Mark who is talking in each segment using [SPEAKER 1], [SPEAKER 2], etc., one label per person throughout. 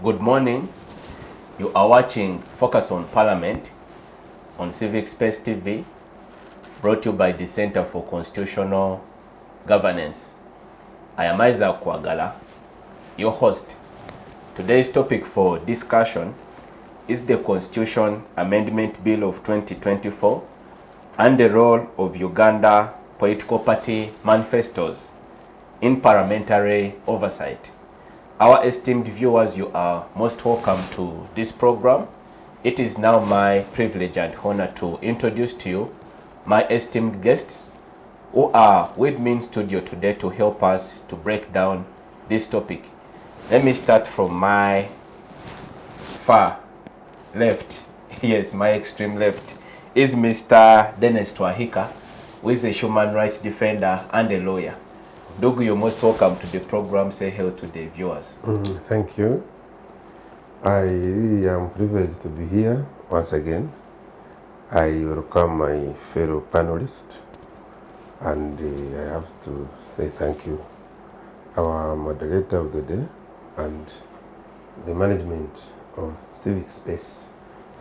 [SPEAKER 1] Good morning. You are watching Focus on Parliament on Civic Space TV, brought to you by the Center for Constitutional Governance. I am Isaac Kwagala, your host. Today's topic for discussion is the Constitution Amendment Bill of 2024 and the role of Uganda political party manifestos in parliamentary oversight. Our esteemed viewers, you are most welcome to this program. It is now my privilege and honor to introduce to you my esteemed guests who are with me in studio today to help us to break down this topic. Let me start from my far left. Yes, my extreme left is Mr. Dennis Twahika, who is a human rights defender and a lawyer. Dogu, you're most welcome to the program. Say hello to the viewers.
[SPEAKER 2] Thank you. I really am privileged to be here once again. I welcome my fellow panelists, and I have to say thank you, our moderator of the day and the management of Civic Space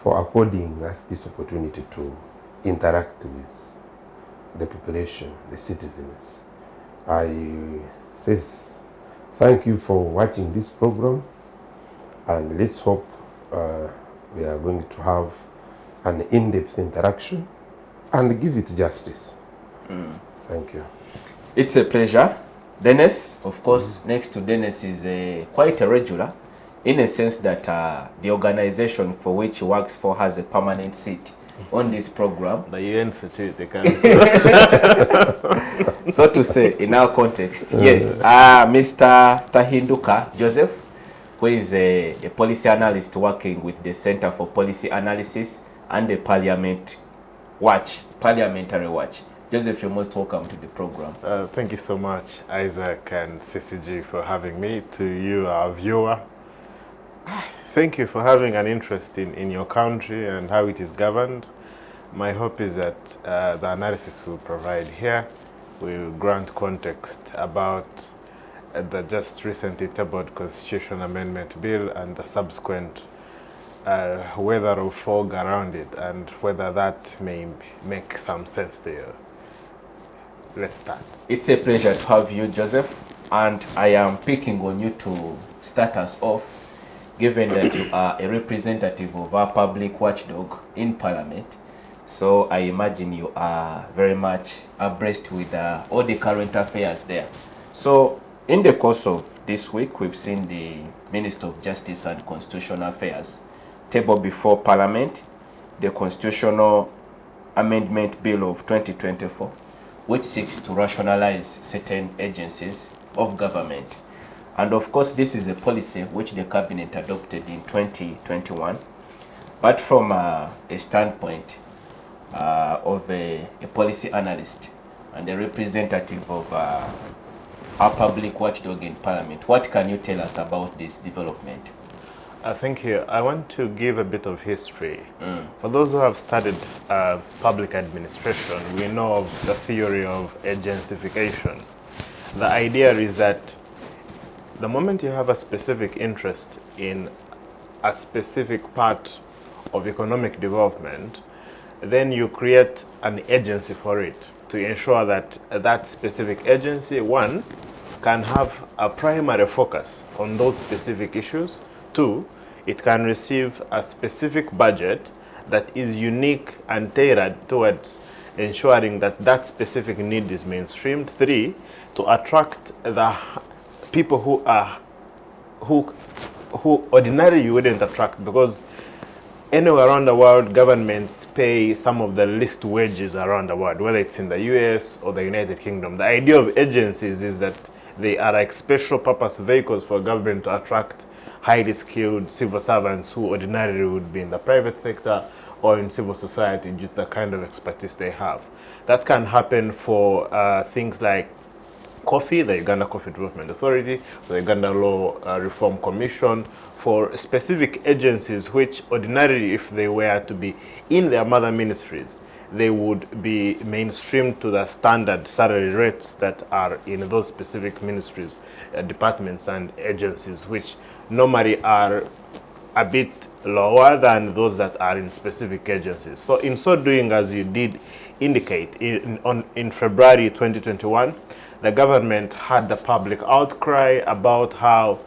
[SPEAKER 2] for affording us this opportunity to interact with the population, the citizens. I say thank you for watching this program, and let's hope we are going to have an in-depth interaction and give it justice. Thank you.
[SPEAKER 1] It's a pleasure. Dennis, of course, next to Dennis is quite a regular, in a sense that the organization for which he works for has a permanent seat on this program.
[SPEAKER 3] The UN Security
[SPEAKER 1] So to say, in our context, yes, Mr. Tahinduka Joseph, who is a policy analyst working with the Center for Policy Analysis and the Parliamentary Watch. Joseph, you're most welcome to the program.
[SPEAKER 3] Thank you so much, Isaac and CCG, for having me. To you, our viewer, thank you for having an interest in your country and how it is governed. My hope is that the analysis we'll provide here will grant context about the just recently tabled Constitution Amendment Bill and the subsequent weather of fog around it, and whether that may make some sense to you. Let's start.
[SPEAKER 1] It's a pleasure to have you, Joseph, and I am picking on you to start us off, given that you are a representative of our public watchdog in Parliament. So I imagine you are very much abreast with all the current affairs there. So in the course of this week, we've seen the Minister of Justice and Constitutional Affairs table before Parliament the Constitutional Amendment Bill of 2024, which seeks to rationalize certain agencies of government. And of course, this is a policy which the Cabinet adopted in 2021. But from a standpoint of a policy analyst and a representative of our public watchdog in Parliament, what can you tell us about this development?
[SPEAKER 3] Thank you. I want to give a bit of history. For those who have studied public administration, we know of the theory of agencyfication. The idea is that the moment you have a specific interest in a specific part of economic development, then you create an agency for it to ensure that that specific agency, one, can have a primary focus on those specific issues. Two, it can receive a specific budget that is unique and tailored towards ensuring that that specific need is mainstreamed. Three, to attract the people who ordinarily you wouldn't attract, because anywhere around the world, governments pay some of the least wages around the world, whether it's in the US or the United Kingdom. The idea of agencies is that they are like special purpose vehicles for government to attract highly skilled civil servants who ordinarily would be in the private sector or in civil society due to the kind of expertise they have. That can happen for things like coffee, the Uganda Coffee Development Authority, the Uganda Law Reform Commission, for specific agencies which ordinarily, if they were to be in their mother ministries, they would be mainstreamed to the standard salary rates that are in those specific ministries, departments and agencies, which normally are a bit lower than those that are in specific agencies. So in so doing, as you did indicate, in February 2021, the government had the public outcry about how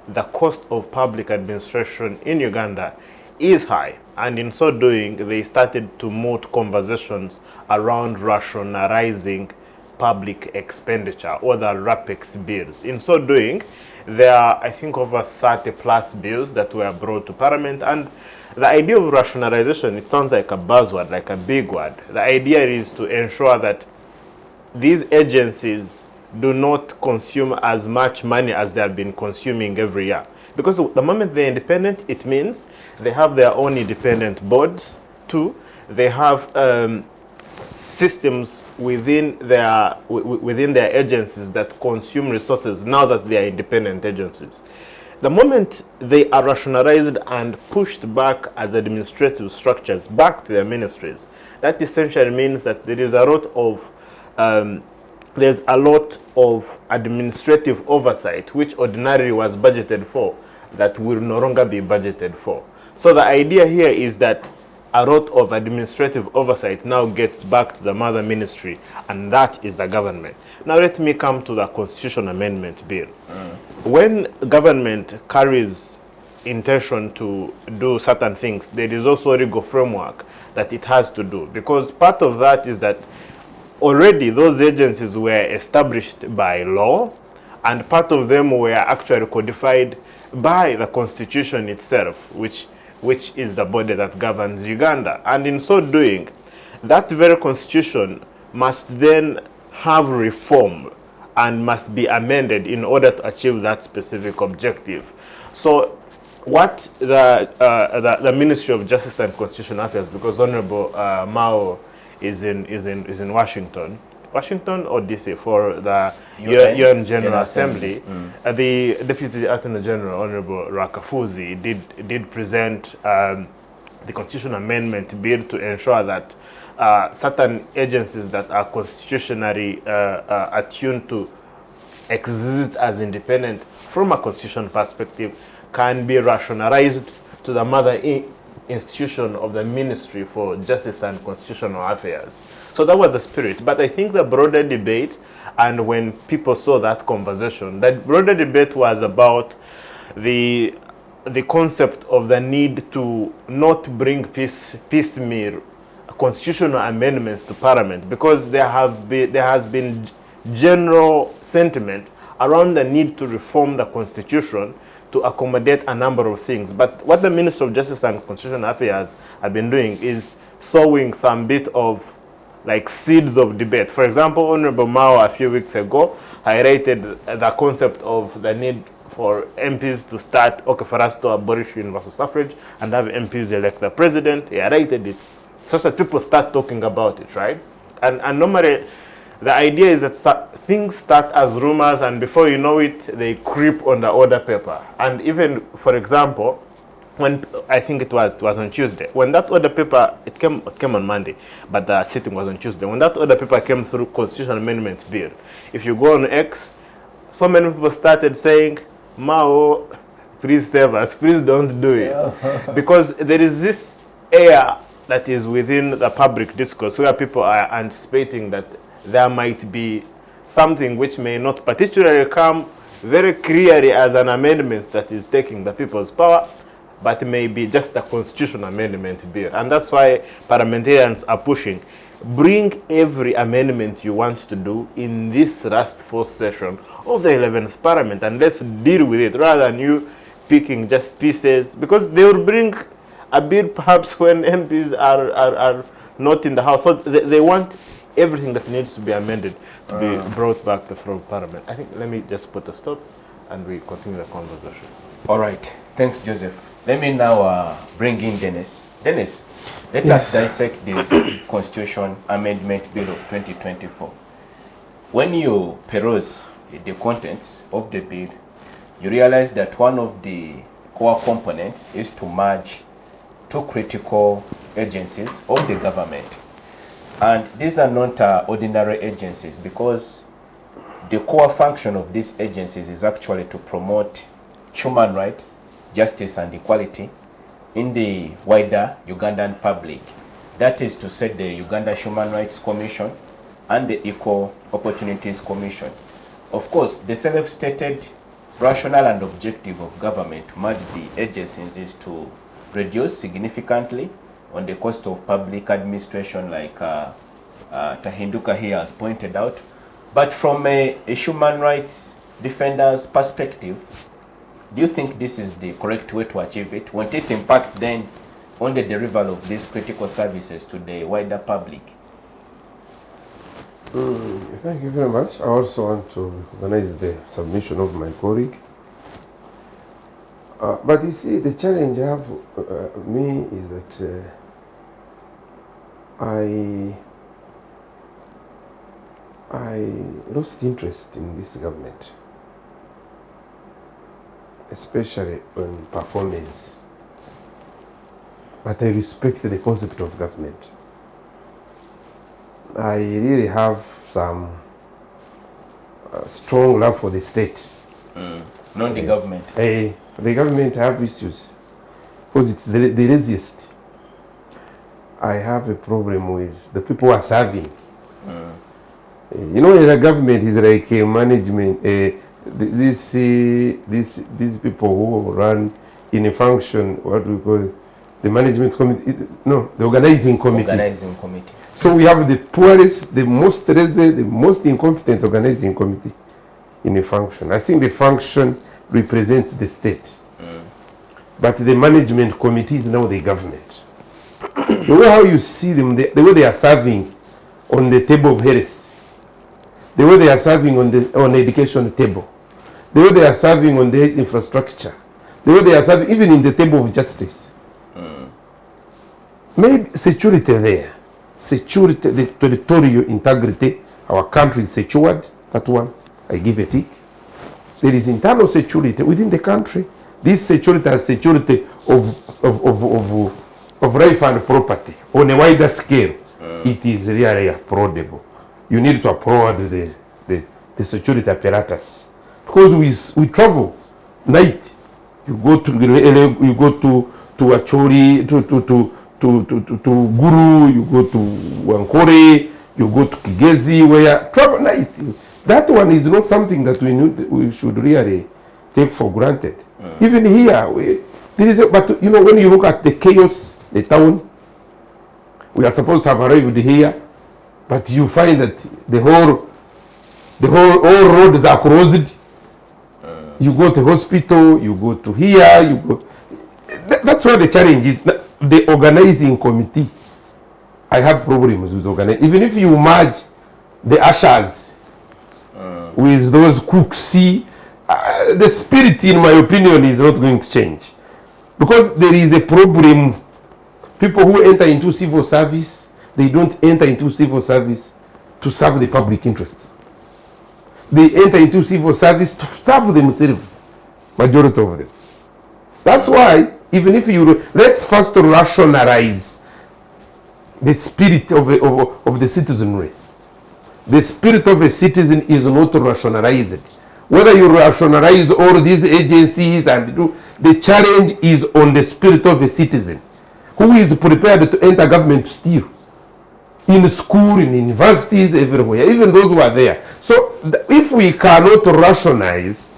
[SPEAKER 3] the cost of public administration in Uganda is high. And in so doing, they started to moot conversations around rationalizing public expenditure, or the RAPEX bills. In so doing, there are, I think, over 30 plus bills that were brought to Parliament. And the idea of rationalization, it sounds like a buzzword, like a big word. The idea is to ensure that these agencies do not consume as much money as they have been consuming every year. Because the moment they're independent, it means they have their own independent boards too. They have systems within their agencies that consume resources now that they are independent agencies. The moment they are rationalized and pushed back as administrative structures back to their ministries, that essentially means that there is a lot of there's a lot of administrative oversight which ordinarily was budgeted for that will no longer be budgeted for. So the idea here is that a lot of administrative oversight now gets back to the mother ministry, and that is the government. Now let me come to the Constitution Amendment Bill. When government carries intention to do certain things, there is also a legal framework that it has to do, because part of that is that already those agencies were established by law, and part of them were actually codified by the Constitution itself, which is the body that governs Uganda. And in so doing, that very Constitution must then have reform and must be amended in order to achieve that specific objective. So what the Ministry of Justice and Constitutional Affairs, because Honorable Mao is in Washington or DC for the UN General Assembly. The Deputy Attorney General, Honorable Rakafuzi, did present the Constitution Amendment Bill to ensure that certain agencies that are constitutionally attuned to exist as independent from a constitutional perspective can be rationalized to the mother institution of the Ministry for Justice and Constitutional Affairs. So that was the spirit. But I think the broader debate, and when people saw that conversation, that broader debate was about the concept of the need to not bring piecemeal constitutional amendments to Parliament, because there has been general sentiment around the need to reform the Constitution to accommodate a number of things. But what the Minister of Justice and Constitutional Affairs have been doing is sowing some bit of like seeds of debate. For example, Honorable Mao a few weeks ago highlighted the concept of the need for MPs to start, for us to abolish universal suffrage and have MPs elect the president. He highlighted it such that people start talking about it, right? And normally, the idea is that things start as rumors, and before you know it, they creep on the order paper. And even, for example, when I think it was on Tuesday, when that order paper, it came on Monday, but the sitting was on Tuesday. When that order paper came through Constitutional Amendment Bill, if you go on X, so many people started saying, Mao, please save us, please don't do it. Because there is this air that is within the public discourse where people are anticipating that there might be something which may not particularly come very clearly as an amendment that is taking the people's power, but may be just a constitutional amendment bill. And that's why parliamentarians are pushing, bring every amendment you want to do in this last fourth session of the 11th Parliament, and let's deal with it, rather than you picking just pieces, because they will bring a bill perhaps when MPs are not in the House. So they want everything that needs to be amended to be brought back to from Parliament. I think, let me just put a stop and we continue the conversation.
[SPEAKER 1] All right. Thanks, Joseph. Let me now bring in Dennis. Dennis, let us dissect this Constitution Amendment Bill of 2024. When you peruse the contents of the bill, you realize that one of the core components is to merge two critical agencies of the government. And these are not ordinary agencies, because the core function of these agencies is actually to promote human rights, justice and equality in the wider Ugandan public. That is to say, the Uganda Human Rights Commission and the Equal Opportunities Commission. Of course, the self-stated rational and objective of government to merge the agencies is to reduce significantly on the cost of public administration, like Tahinduka here has pointed out. But from a human rights defender's perspective, do you think this is the correct way to achieve it? Won't it impact then on the delivery of these critical services to the wider public?
[SPEAKER 2] Thank you very much. I also want to recognize the submission of my colleague. But you see, the challenge I have me is that I lost interest in this government, especially on performance. But I respect the concept of government. I really have some strong love for the state.
[SPEAKER 1] Not the government.
[SPEAKER 2] The government have issues because it's the laziest. I have a problem with the people who are serving. You know, the government is like a management. These people who run in a function, what we call it, the management committee. No, the organizing committee.
[SPEAKER 1] Organizing committee.
[SPEAKER 2] So we have the poorest, the most lazy, the most incompetent organizing committee in a function. I think the function represents the state. But the management committee is now the government. The way how you see them, the way they are serving on the table of health, the way they are serving on the education table, the way they are serving on the infrastructure, the way they are serving even in the table of justice. Maybe security there, security, the territorial integrity, our country is secured, that one, I give a tick. There is internal security within the country. This security is security of life and property on a wider scale. It is really applaudable. You need to applaud the security apparatus, because we travel night. You go to Acholi, to Guru, you go to Wankore, you go to Kigezi, where travel night. That one is not something that we should really take for granted. Even here, but you know, when you look at the chaos, the town, we are supposed to have arrived here, but you find that all roads are closed. You go to hospital, you go to here, you go. That's where the challenge is. The organizing committee, I have problems with organizing. Even if you merge the ushers with those cooks, the spirit, in my opinion, is not going to change. Because there is a problem. People who enter into civil service, they don't enter into civil service to serve the public interest. They enter into civil service to serve themselves, majority of them. That's why, even if let's first rationalize the spirit of the citizenry. The spirit of a citizen is not rationalized. Whether you rationalize all these agencies and the challenge is on the spirit of a citizen who is prepared to enter government to steal. In school, in universities, everywhere, even those who are there. So if we cannot rationalize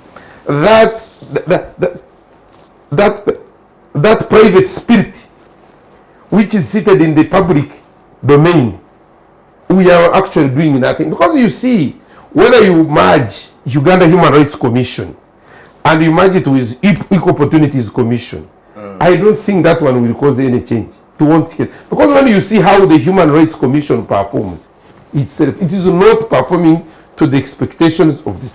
[SPEAKER 2] that private spirit which is seated in the public domain, we are actually doing nothing. Because you see, whether you merge Uganda Human Rights Commission and you merge it with Equal Opportunities Commission, I don't think that one will cause any change. Because when you see how the Human Rights Commission performs itself, it is not performing to the expectations of the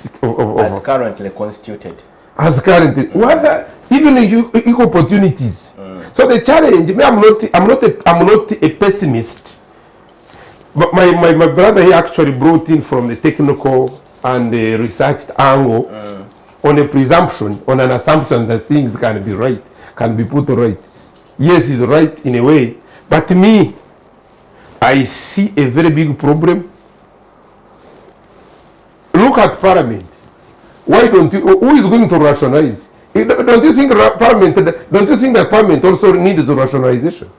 [SPEAKER 1] as currently constituted.
[SPEAKER 2] As currently, whether even equal opportunities. So the challenge, I'm not a pessimist. But my brother, he actually brought in from the technical and the researched angle on a presumption, on an assumption that things can be right, can be put right. Yes, he's right in a way, but me, I see a very big problem. Look at Parliament. Why don't you? Who is going to rationalize? Don't you think Parliament? Don't you think that Parliament also needs rationalization?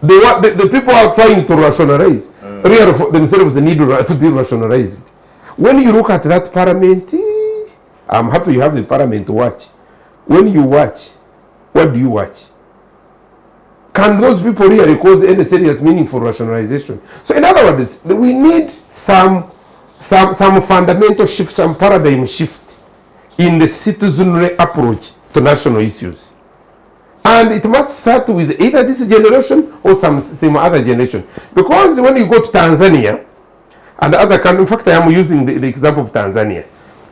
[SPEAKER 2] The people are trying to rationalize. Really, for themselves, they need to be rationalized. When you look at that Parliament, I'm happy you have the Parliament to watch. When you watch, what do you watch? Can those people really cause any serious meaningful rationalization? So, in other words, we need some fundamental shift, some paradigm shift in the citizenry approach to national issues. And it must start with either this generation or some other generation. Because when you go to Tanzania and other countries, in fact I am using the example of Tanzania,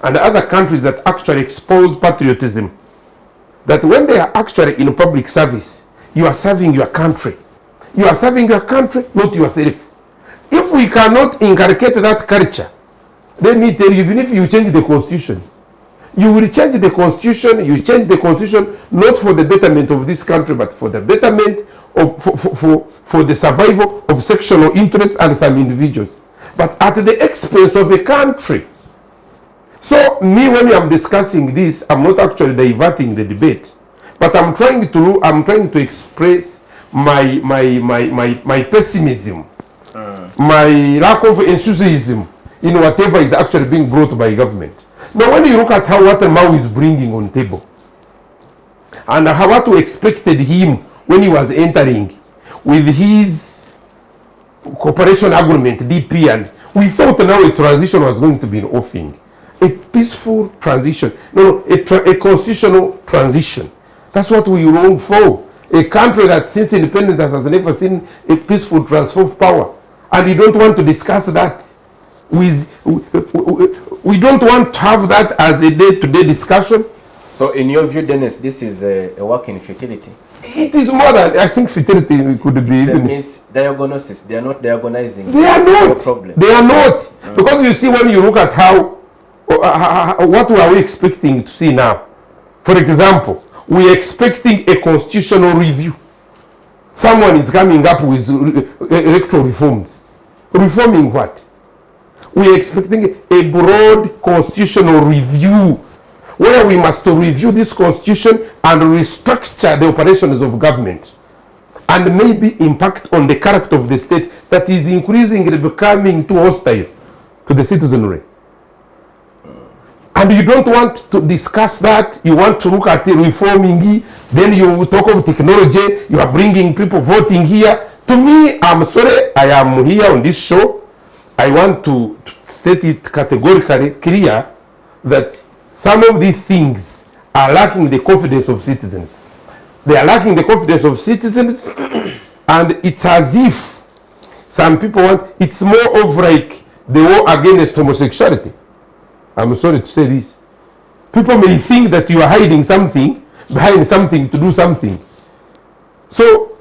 [SPEAKER 2] and other countries that actually expose patriotism, that when they are actually in public service, you are serving your country. You are serving your country, not yourself. If we cannot inculcate that culture, let me tell you, even if you change the constitution, you will change the constitution, you change the constitution not for the betterment of this country, but for the betterment of, for the survival of sectional interests and some individuals, but at the expense of a country. So me, when I'm discussing this, I'm not actually diverting the debate, but I'm trying to express my pessimism, my lack of enthusiasm in whatever is actually being brought by government. Now, when you look at what Mao is bringing on the table, and what we expected him when he was entering with his cooperation agreement, DP, and we thought now a transition was going to be in offing. A peaceful transition, a constitutional transition. That's what we long for. A country that since independence has never seen a peaceful transfer of power. And we don't want to discuss that. We don't want to have that as a day-to-day discussion.
[SPEAKER 1] So in your view, Dennis, this is a work in futility?
[SPEAKER 2] It is more than, I think futility could be.
[SPEAKER 1] It's a misdiagnosis. They are not diagonizing.
[SPEAKER 2] They are not.
[SPEAKER 1] Problem.
[SPEAKER 2] They are not. Because you see, when you look at what are we expecting to see now? For example, we are expecting a constitutional review. Someone is coming up with electoral reforms. Reforming what? We are expecting a broad constitutional review where we must review this constitution and restructure the operations of government and maybe impact on the character of the state that is increasingly becoming too hostile to the citizenry. And you don't want to discuss that. You want to look at the reforming. Then you talk of technology. You are bringing people voting here. To me, I'm sorry, I am here on this show. I want to state it categorically clear that some of these things are lacking the confidence of citizens. They are lacking the confidence of citizens, and it's as if some people want, it's more of like the war against homosexuality. I'm sorry to say this. People may think that you are hiding something, behind something to do something. So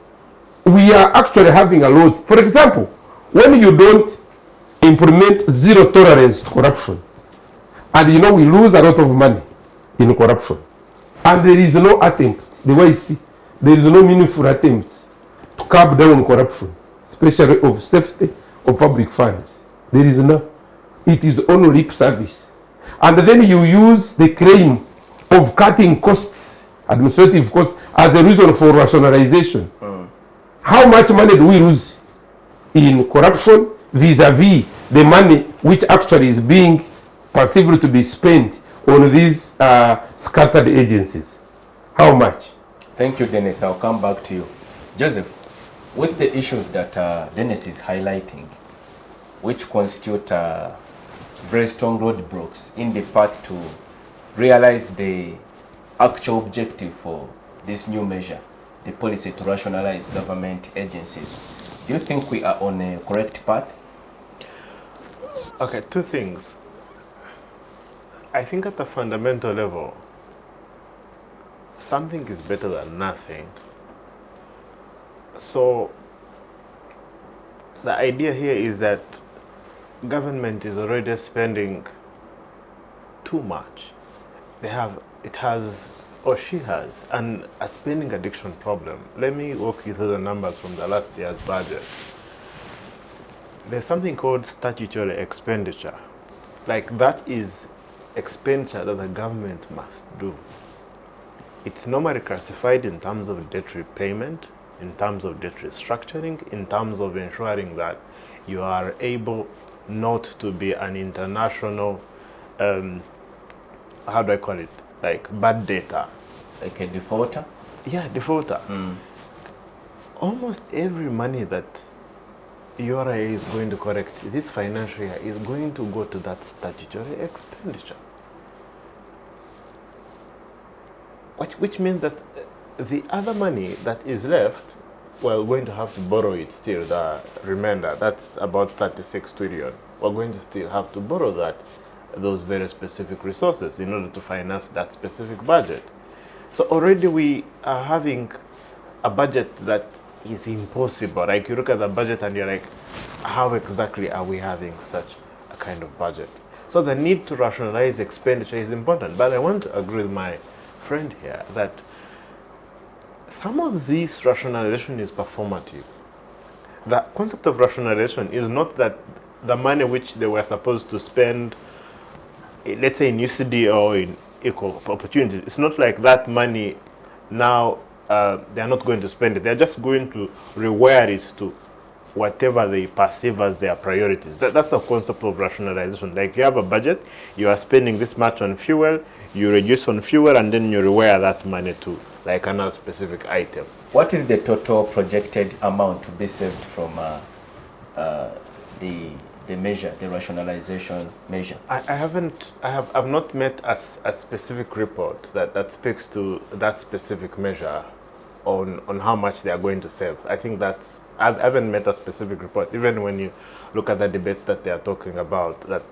[SPEAKER 2] we are actually having a lot. For example, when you don't implement zero tolerance to corruption, and we lose a lot of money in corruption, and there is no attempt, the way I see, there is no meaningful attempts to curb down corruption, especially of safety of public funds. There is no. It is only lip service. And then you use the claim of cutting costs, administrative costs, as a reason for rationalization. How much money do we lose in corruption vis-a-vis the money which actually is being perceived to be spent on these scattered agencies? How much?
[SPEAKER 1] Thank you, Dennis. I'll come back to you. Joseph, with the issues that Dennis is highlighting, which constitute very strong roadblocks in the path to realize the actual objective for this new measure, the policy to rationalize government agencies, do you think we are on a correct path?
[SPEAKER 3] Okay, two things. I think at the fundamental level, something is better than nothing. So the idea here is that government is already spending too much. It has or she has a spending addiction problem. Let me walk you through the numbers from the last year's budget. There's something called statutory expenditure. Like, that is expenditure that the government must do. It's normally classified in terms of debt repayment, in terms of debt restructuring, in terms of ensuring that you are able not to be an international, how do I call it, like bad data.
[SPEAKER 1] Like a defaulter?
[SPEAKER 3] Yeah, defaulter. Almost every money that URA is going to collect this financial year is going to go to that statutory expenditure. Which means that the other money that is left, we're going to have to borrow it still, the remainder, that's about 36 trillion. We're going to still have to borrow those very specific resources in order to finance that specific budget. So already we are having a budget that is impossible. Like, you look at the budget and you're like, how exactly are we having such a kind of budget? So the need to rationalize expenditure is important. But I want to agree with my friend here that some of this rationalization is performative. The concept of rationalization is not that the money which they were supposed to spend, let's say in UCD or in equal opportunities, it's not like that money now they're not going to spend it. They're just going to rewire it to whatever they perceive as their priorities. That's the concept of rationalization. Like, you have a budget, you are spending this much on fuel, you reduce on fuel, and then you rewire that money to like another specific item.
[SPEAKER 1] What is the total projected amount to be saved from the measure, the rationalization measure?
[SPEAKER 3] I've not met a specific report that speaks to that specific measure on how much they are going to save. I think I haven't met a specific report. Even when you look at the debate that they are talking about, that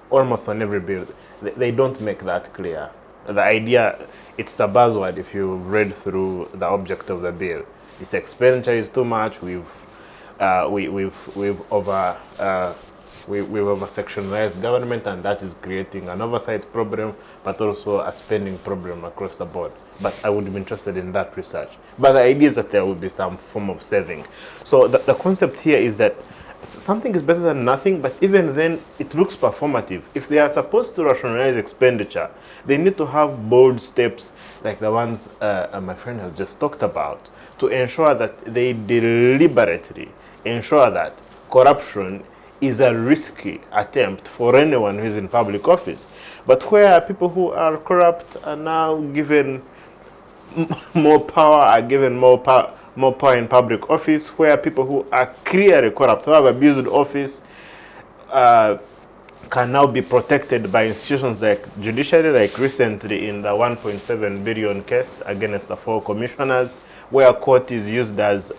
[SPEAKER 3] almost on every bill, they don't make that clear. The idea, it's a buzzword if you read through the object of the bill. This expenditure is too much. We've over-sectionalized government, and that is creating an oversight problem, but also a spending problem across the board. But I would be interested in that research. But the idea is that there will be some form of saving. So the concept here is that something is better than nothing, but even then it looks performative. If they are supposed to rationalize expenditure, they need to have bold steps like the ones my friend has just talked about, to ensure that they deliberately ensure that corruption is a risky attempt for anyone who is in public office. But where people who are corrupt are now given more power, are given more power in public office, where people who are clearly corrupt, who have abused office, can now be protected by institutions like judiciary, like recently in the 1.7 billion case against the 4 commissioners, where court is used as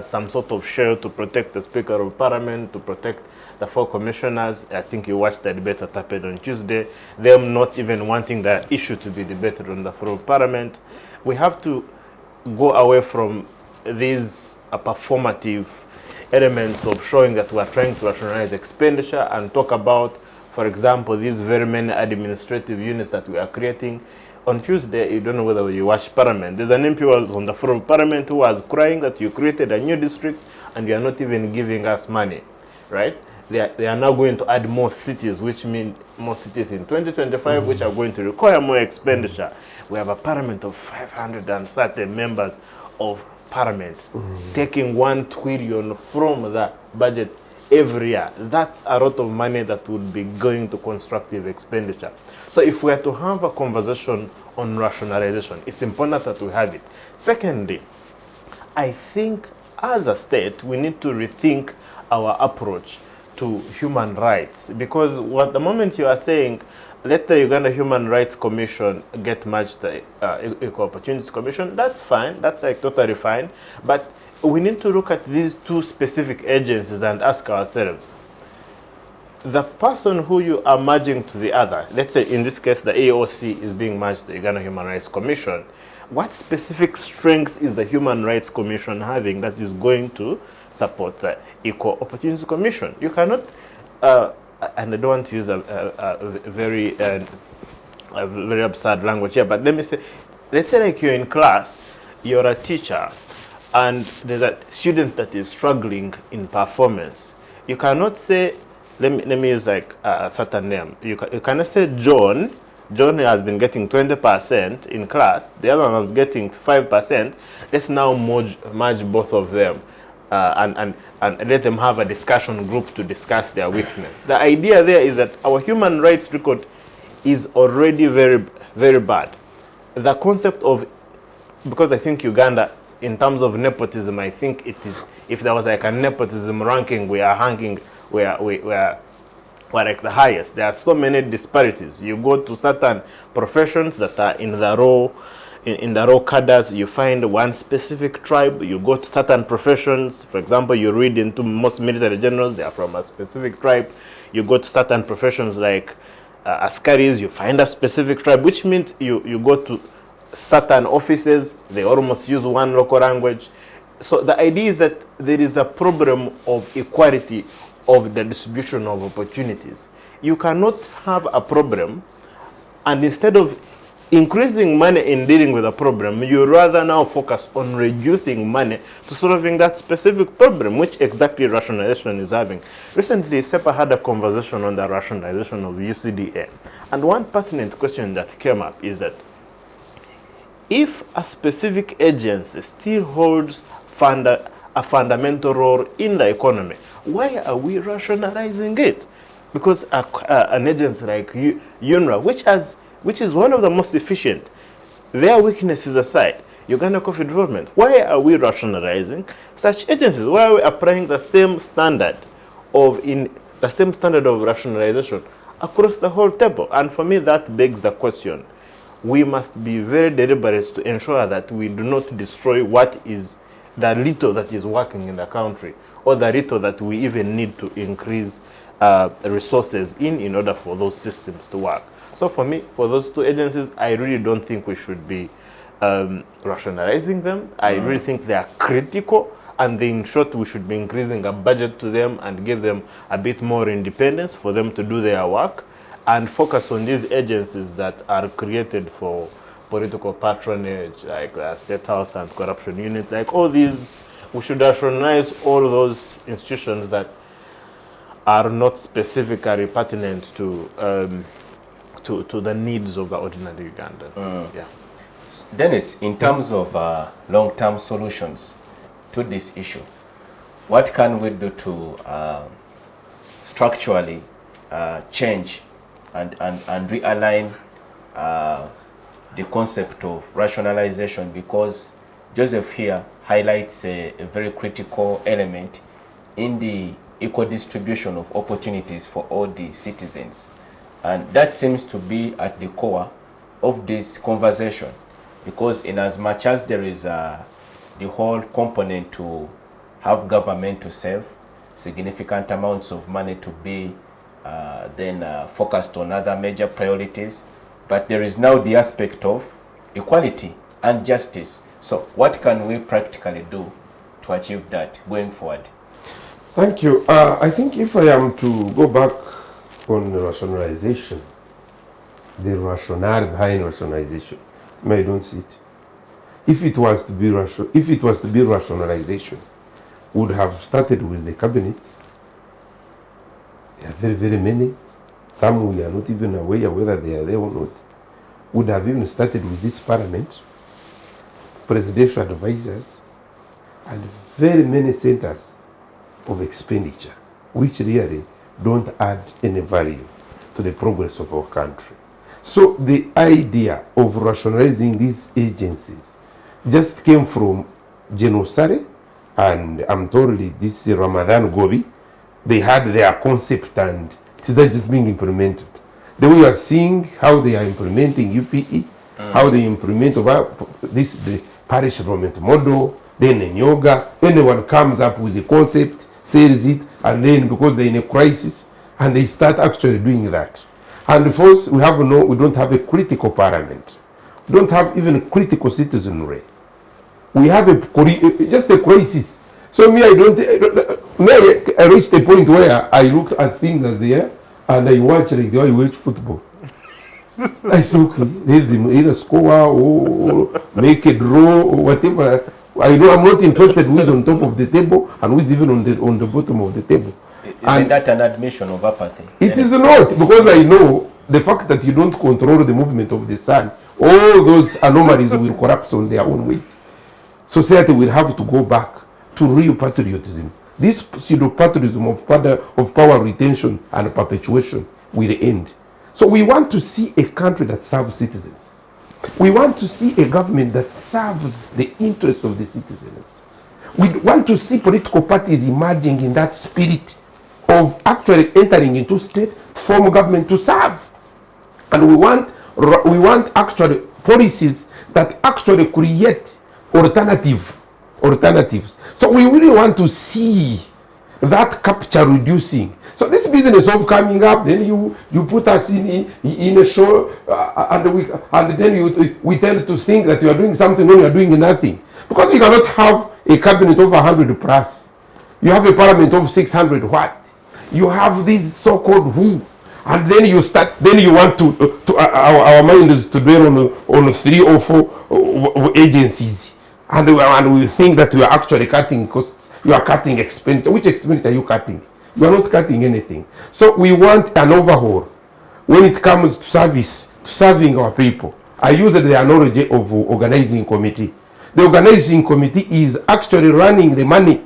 [SPEAKER 3] some sort of shield to protect the Speaker of Parliament, to protect the 4 commissioners. I think you watched the debate that happened on Tuesday, them not even wanting the issue to be debated on the floor of Parliament. We have to go away from these performative elements of showing that we are trying to rationalize expenditure and talk about, for example, these very many administrative units that we are creating. On Tuesday, you don't know whether you watch Parliament. There's an MP who was on the floor of Parliament who was crying that you created a new district and you are not even giving us money, right? They are now going to add more cities, which means more cities in 2025, which are going to require more expenditure. We have a Parliament of 530 members of Parliament, taking 1 trillion from the budget every year. That's a lot of money that would be going to constructive expenditure. So if we are to have a conversation on rationalization, it's important that we have it. Secondly, I think as a state, we need to rethink our approach to human rights, because the moment you are saying, let the Uganda Human Rights Commission get merged to Equal Opportunities Commission, that's fine, that's like totally fine, but we need to look at these 2 specific agencies and ask ourselves, the person who you are merging to the other, let's say in this case the AOC is being merged to the Uganda Human Rights Commission, what specific strength is the Human Rights Commission having that is going to support the Equal Opportunities Commission? You cannot, and I don't want to use a very a very absurd language here, but let me say, let's say like you're in class, you're a teacher, and there's a student that is struggling in performance. You cannot say, let me use like a certain name. You cannot say John has been getting 20% in class, the other one was getting 5%. Let's now merge both of them and let them have a discussion group to discuss their weakness. The idea there is that our human rights record is already very, very bad. The concept of, because I think Uganda, in terms of nepotism, I think it is, if there was like a nepotism ranking, we are ranking, we're like the highest. There are so many disparities. You go to certain professions that are in the raw cadres, you find one specific tribe. You go to certain professions, for example, you read into most military generals, they are from a specific tribe. You go to certain professions like askaris, you find a specific tribe, which means you go to certain offices, they almost use one local language. So the idea is that there is a problem of equality of the distribution of opportunities. You cannot have a problem, and instead of increasing money in dealing with a problem, you rather now focus on reducing money to solving that specific problem, which exactly rationalization is having. Recently, SEPA had a conversation on the rationalization of UCDA, and one pertinent question that came up is that if a specific agency still holds a fundamental role in the economy, why are we rationalizing it? Because an agency like UNRWA, which is one of the most efficient, their weaknesses aside, Uganda Coffee Development, why are we rationalizing such agencies? Why are we applying the same standard of rationalization across the whole table? And for me, that begs the question. We must be very deliberate to ensure that we do not destroy what is the little that is working in the country, or the little that we even need to increase resources in order for those systems to work. So for me, for those two agencies, I really don't think we should be rationalizing them. I really think they are critical, and in short, we should be increasing a budget to them and give them a bit more independence for them to do their work, and focus on these agencies that are created for political patronage, like the State House and Corruption Unit, like all these. We should rationalize all those institutions that are not specifically pertinent to the needs of the ordinary Ugandan. Yeah.
[SPEAKER 1] Dennis, in terms of long-term solutions to this issue, what can we do to structurally change and realign the concept of rationalization? Because Joseph here highlights a very critical element in the equal distribution of opportunities for all the citizens. And that seems to be at the core of this conversation, because in as much as there is the whole component to have government to save significant amounts of money to be focused on other major priorities, but there is now the aspect of equality and justice. So what can we practically do to achieve that going forward?
[SPEAKER 2] Thank you. I think if I am to go back on rationalization, the rationale behind rationalization, I don't see it. If it was to be rationalization, would have started with the cabinet. There are very, very many. Some we are not even aware whether they are there or not. Would have even started with this parliament, presidential advisors, and very many centers of expenditure, which really don't add any value to the progress of our country. So the idea of rationalizing these agencies just came from General Sare, and I'm told this Ramadan Gobi, they had their concept and it is just being implemented. The way we are seeing how they are implementing UPE, how they implement the parish government model, then in yoga, anyone comes up with a concept, says it, and then because they're in a crisis, and they start actually doing that. And first, we don't have a critical parliament. We don't have even a critical citizenry. We have just a crisis. So I reached a point where I looked at things as they are, and I watch like the way you watch football. I say, okay, let them either score or make a draw or whatever. I know I'm not interested who is on top of the table and who is even on the bottom of the table.
[SPEAKER 1] Isn't that an admission of apathy?
[SPEAKER 2] It is not, because I know the fact that you don't control the movement of the sun, all those anomalies will collapse on their own way. Society will have to go back to real patriotism. This pseudo-patriotism of power retention and perpetuation will end. So we want to see a country that serves citizens. We want to see a government that serves the interests of the citizens. We want to see political parties emerging in that spirit of actually entering into state to form government to serve. And we want actually policies that actually create alternatives. So we really want to see that capture reducing. So this business of coming up, then you put us in a show, and then we tend to think that you are doing something when you are doing nothing. Because you cannot have a cabinet of 100 plus. You have a parliament of 600 what? You have this so-called who, and then you want our mind is to dwell on 3 or 4 agencies, and we think that we are actually cutting costs. You are cutting expenditure. Which expenditure are you cutting? You are not cutting anything. So we want an overhaul when it comes to serving our people. I use the analogy of organizing committee. The organizing committee is actually running the money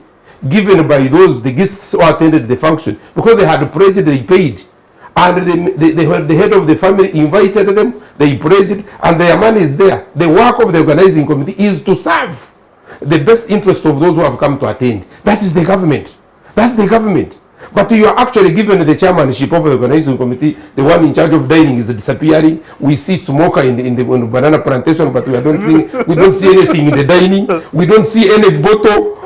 [SPEAKER 2] given by the guests who attended the function, because they had prayed, they paid, and the head of the family invited them, they prayed, and their money is there. The work of the organizing committee is to serve the best interest of those who have come to attend. That is the government. That's the government. But you are actually given the chairmanship of the organizing committee. The one in charge of dining is disappearing. We see smoker in the banana plantation, but we don't see anything in the dining. We don't see any bottle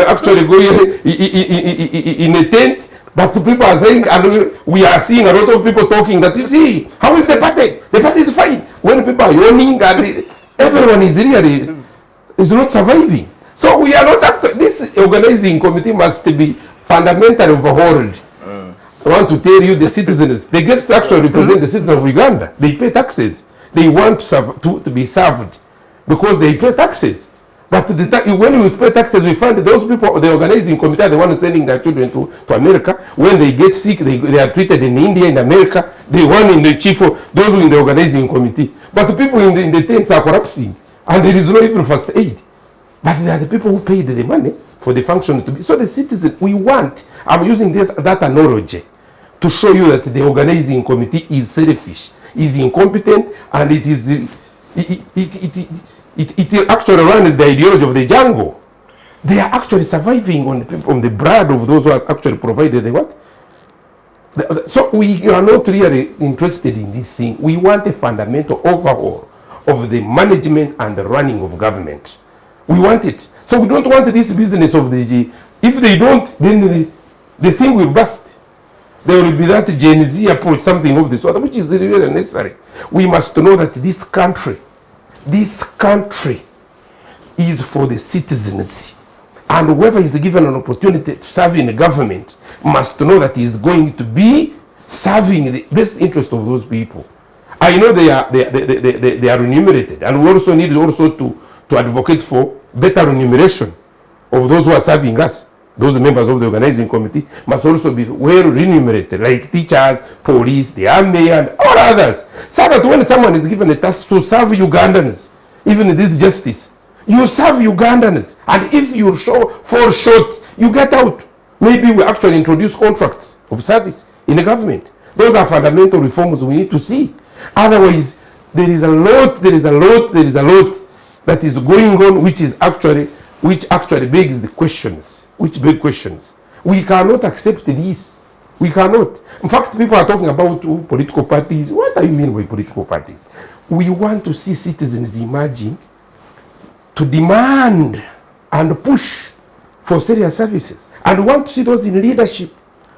[SPEAKER 2] actually going in a tent. But people are saying, and we are seeing a lot of people talking that, you see, how is the party? The party is fine. When people are yawning and everyone is not surviving. So we are not this organizing committee must be fundamentally overhauled. I want to tell you, the citizens, the guests actually represent the citizens of Uganda. They pay taxes. They want to be served because they pay taxes. But when we pay taxes, we find those people, the organizing committee, are the ones sending their children to America. When they get sick, they are treated in India, in America. They want in the chief, those in the organizing committee. But the people in the tents are collapsing, and there is no even first aid. But they are the people who paid the money for the function to be. So the citizen, I'm using that analogy to show you that the organizing committee is selfish, is incompetent, and it actually runs the ideology of the jungle. They are actually surviving on the blood of those who have actually provided the what? So we are not really interested in this thing. We want a fundamental overhaul of the management and the running of government. We want it. So we don't want this business of the if they don't, then the thing will burst. There will be that Gen Z approach, something of this sort, which is really necessary. We must know that this country is for the citizens. And whoever is given an opportunity to serve in the government must know that he is going to be serving the best interest of those people. I know they are remunerated, and we also need to advocate for better remuneration of those who are serving us. Those members of the organizing committee must also be well remunerated, like teachers, police, the army, and all others. So that when someone is given a task to serve Ugandans, even this justice, you serve Ugandans, and if you fall short, you get out. Maybe we actually introduce contracts of service in the government. Those are fundamental reforms we need to see. Otherwise, there is a lot that is going on, which actually begs the questions. Which big questions? We cannot accept this. We cannot. In fact, people are talking about political parties. What do you mean by political parties? We want to see citizens emerging to demand and push for serious services. And we want to see those in leadership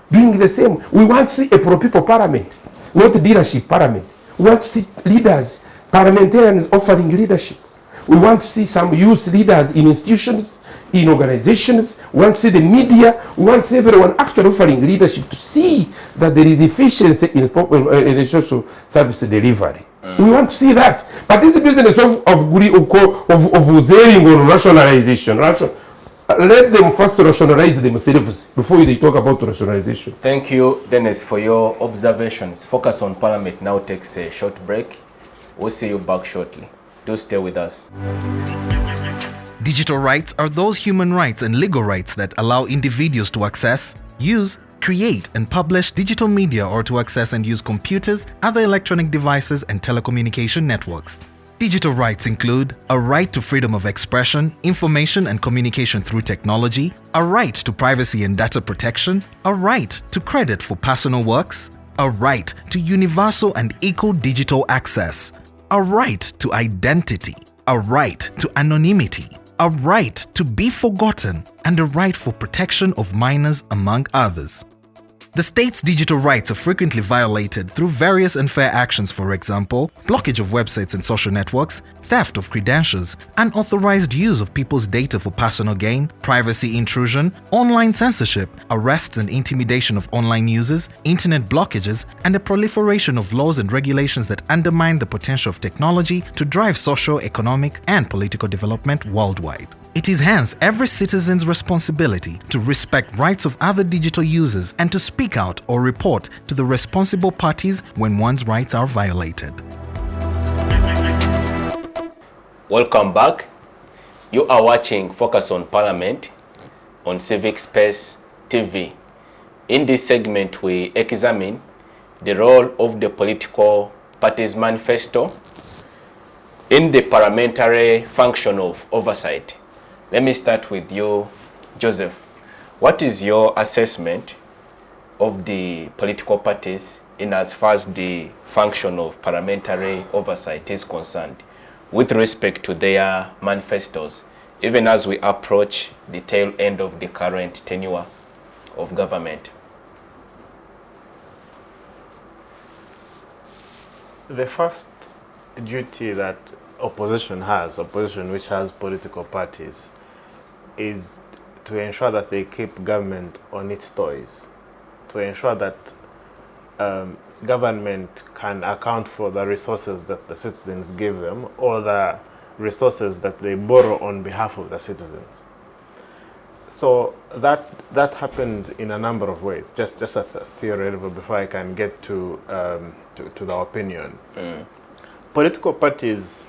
[SPEAKER 2] doing the same. We want to see a pro-people parliament, not a leadership parliament. We want to see leaders, parliamentarians offering leadership. We want to see some youth leaders in institutions, in organizations. We want to see the media. We want to see everyone actually offering leadership to see that there is efficiency in social service delivery. We want to see that. But this business of zeroing on rationalization, let them first rationalize themselves before they talk about rationalization.
[SPEAKER 1] Thank you, Dennis, for your observations. Focus on Parliament now takes a short break. We'll see you back shortly. Do stay with us.
[SPEAKER 4] Digital rights are those human rights and legal rights that allow individuals to access, use, create and publish digital media or to access and use computers, other electronic devices and telecommunication networks. Digital rights include a right to freedom of expression, information and communication through technology, a right to privacy and data protection, a right to credit for personal works, a right to universal and equal digital access, a right to identity, a right to anonymity, a right to be forgotten, and a right for protection of minors, among others. The state's digital rights are frequently violated through various unfair actions, for example, blockage of websites and social networks, theft of credentials, unauthorized use of people's data for personal gain, privacy intrusion, online censorship, arrests and intimidation of online users, internet blockages, and the proliferation of laws and regulations that undermine the potential of technology to drive social, economic, and political development worldwide. It is hence every citizen's responsibility to respect rights of other digital users and to speak out or report to the responsible parties when one's rights are violated.
[SPEAKER 1] Welcome back. You are watching Focus on Parliament on Civic Space TV. In this segment, we examine the role of the political parties manifesto in the parliamentary function of oversight. Let me start with you, Joseph. What is your assessment of the political parties in as far as the function of parliamentary oversight is concerned with respect to their manifestos, even as we approach the tail end of the current tenure of government?
[SPEAKER 3] The first duty that opposition which has political parties, is to ensure that they keep government on its toes, to ensure that government can account for the resources that the citizens give them or the resources that they borrow on behalf of the citizens. So that happens in a number of ways. Just a theory level before I can get to the opinion. Political parties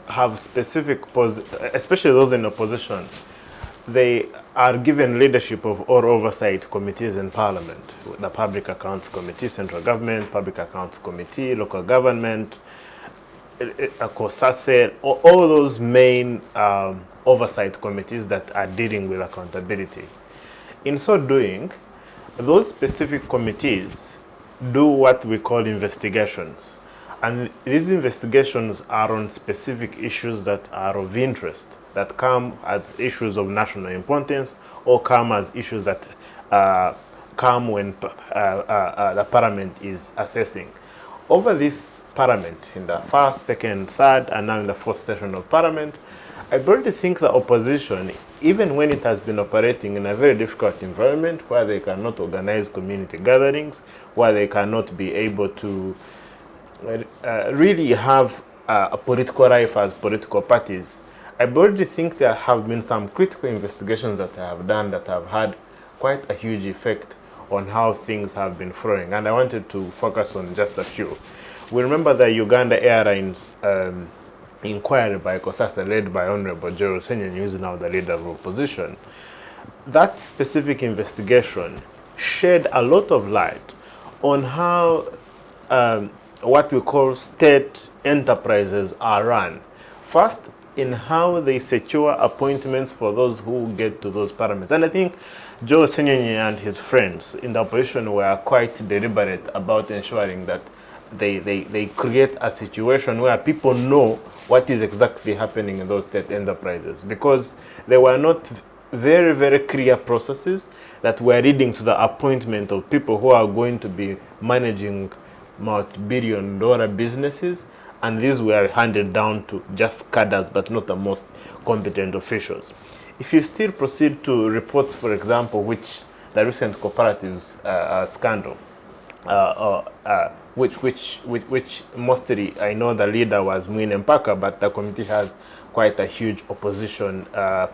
[SPEAKER 3] have specific, especially those in opposition, they are given leadership of all oversight committees in Parliament, the Public Accounts Committee, Central Government, Public Accounts Committee, Local Government, COSASE, all those main oversight committees that are dealing with accountability. In so doing, those specific committees do what we call investigations. And these investigations are on specific issues that are of interest, that come as issues of national importance or come as issues that come when the Parliament is assessing. Over this Parliament, in the first, second, third, and now in the fourth session of Parliament, I broadly think the opposition, even when it has been operating in a very difficult environment where they cannot organize community gatherings, where they cannot be able to really have a political life as political parties, I broadly think there have been some critical investigations that I have done that have had quite a huge effect on how things have been flowing. And I wanted to focus on just a few. We remember the Uganda Airlines inquiry by COSASA led by Honorable Joe Senyen, who is now the leader of opposition. That specific investigation shed a lot of light on how what we call state enterprises are run. First, in how they secure appointments for those who get to those parliaments. And I think Joe Senyenye and his friends in the opposition were quite deliberate about ensuring that they create a situation where people know what is exactly happening in those state enterprises, because there were not very, very clear processes that were leading to the appointment of people who are going to be managing multi-billion-dollar businesses, and these were handed down to just cadres but not the most competent officials. If you still proceed to reports, for example, which the recent cooperatives scandal, which mostly I know the leader was Mwine Mpaka, but the committee has quite a huge opposition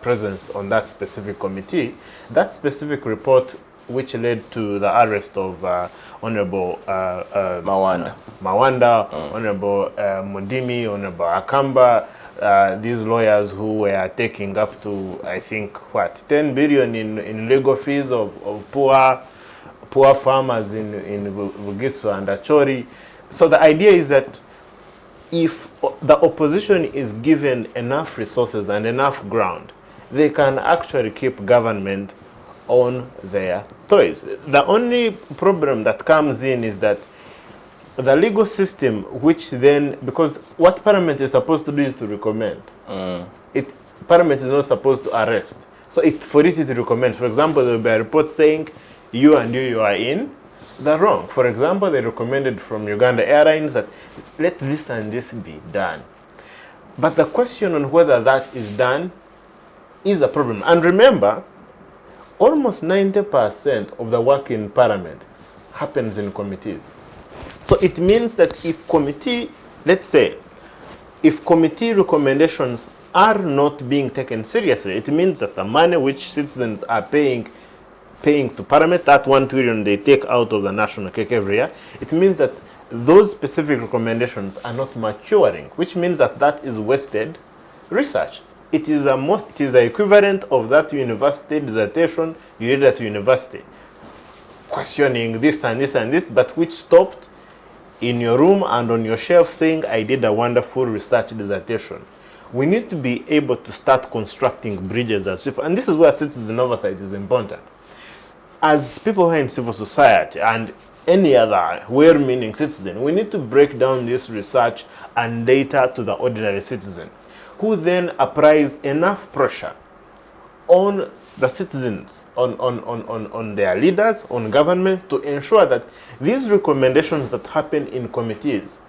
[SPEAKER 3] presence on that specific committee. That specific report, which led to the arrest of Honorable Mawanda, Honorable Mudimi, Honorable Akamba, these lawyers who were taking up to, I think, what, 10 billion in legal fees of poor farmers in Bugisu and Achori. So the idea is that if the opposition is given enough resources and enough ground, they can actually keep government on their toes. The only problem that comes in is that the legal system, which then, because what Parliament is supposed to do is to recommend. Parliament is not supposed to arrest. So for it to recommend, for example, there will be a report saying, you are in the wrong. For example, they recommended from Uganda Airlines that let this and this be done. But the question on whether that is done is a problem. And remember, almost 90% of the work in Parliament happens in committees. So it means that if committee, let's say, if committee recommendations are not being taken seriously, it means that the money which citizens are paying to Parliament, that 1 trillion they take out of the national cake every year, it means that those specific recommendations are not maturing, which means that that is wasted research. It is the equivalent of that university dissertation you did at university, questioning this and this and this, but which stopped in your room and on your shelf saying, I did a wonderful research dissertation. We need to be able to start constructing bridges as people, and this is where citizen oversight is important. As people who are in civil society and any other well-meaning citizen, we need to break down this research and data to the ordinary citizen, who then applies enough pressure on the citizens, on their leaders, on government, to ensure that these recommendations that happen in committees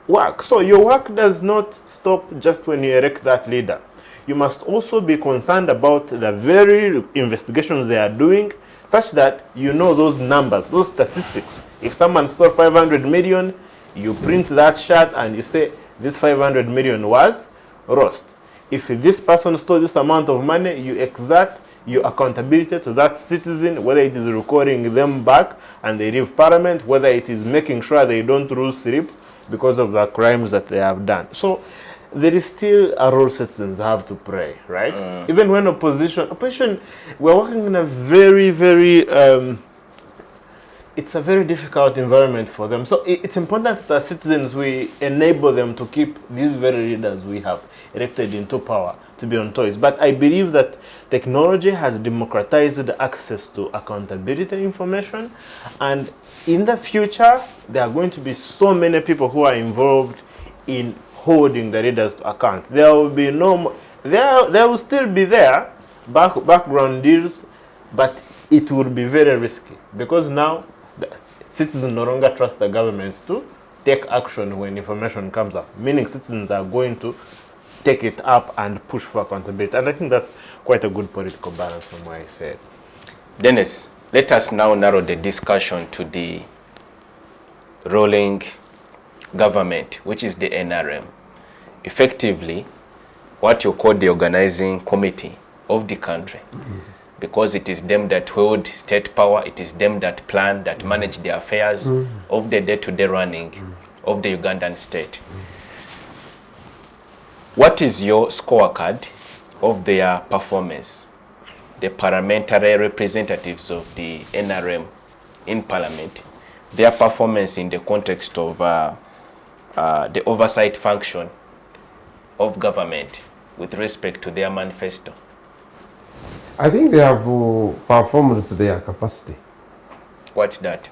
[SPEAKER 3] work. So your work does not stop just when you elect that leader. You must also be concerned about the very investigations they are doing, such that you know those numbers, those statistics. If someone stole 500 million, you print that chart and you say, this 500 million was lost. If this person stole this amount of money, you exact your accountability to that citizen, whether it is recording them back and they leave Parliament, whether it is making sure they don't lose sleep because of the crimes that they have done. So there is still a role citizens have to play, right? Even when opposition, we're working in a very, very, it's a very difficult environment for them. So it's important that citizens, we enable them to keep these very leaders we have elected into power to be on toys. But I believe that technology has democratized access to accountability information. And in the future, there are going to be so many people who are involved in holding the leaders to account. There will be there will still be background deals, but it will be very risky, because now the citizens no longer trust the government to take action when information comes up, meaning citizens are going to take it up and push for accountability. And I think that's quite a good political balance from what I said.
[SPEAKER 1] Dennis, let us now narrow the discussion to the ruling government, which is the NRM. Effectively, what you call the organizing committee of the country, because it is them that hold state power, it is them that plan, that manage the affairs of the day-to-day running of the Ugandan state. What is your scorecard of their performance, the parliamentary representatives of the NRM in Parliament, their performance in the context of the oversight function of government with respect to their manifesto?
[SPEAKER 2] I think they have performed to their capacity.
[SPEAKER 1] What's that?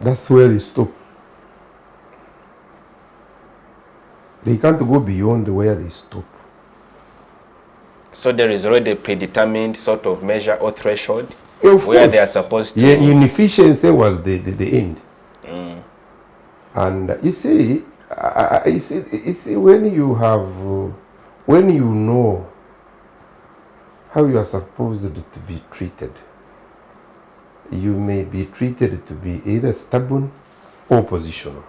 [SPEAKER 2] That's where they stop. They can't go beyond where they stop.
[SPEAKER 1] So there is already a predetermined sort of measure or threshold
[SPEAKER 2] Of
[SPEAKER 1] where
[SPEAKER 2] course.
[SPEAKER 1] they are supposed to...
[SPEAKER 2] Yeah, inefficiency was the end. And you see, when you have, when you know how you are supposed to be treated, you may be treated to be either stubborn oppositional.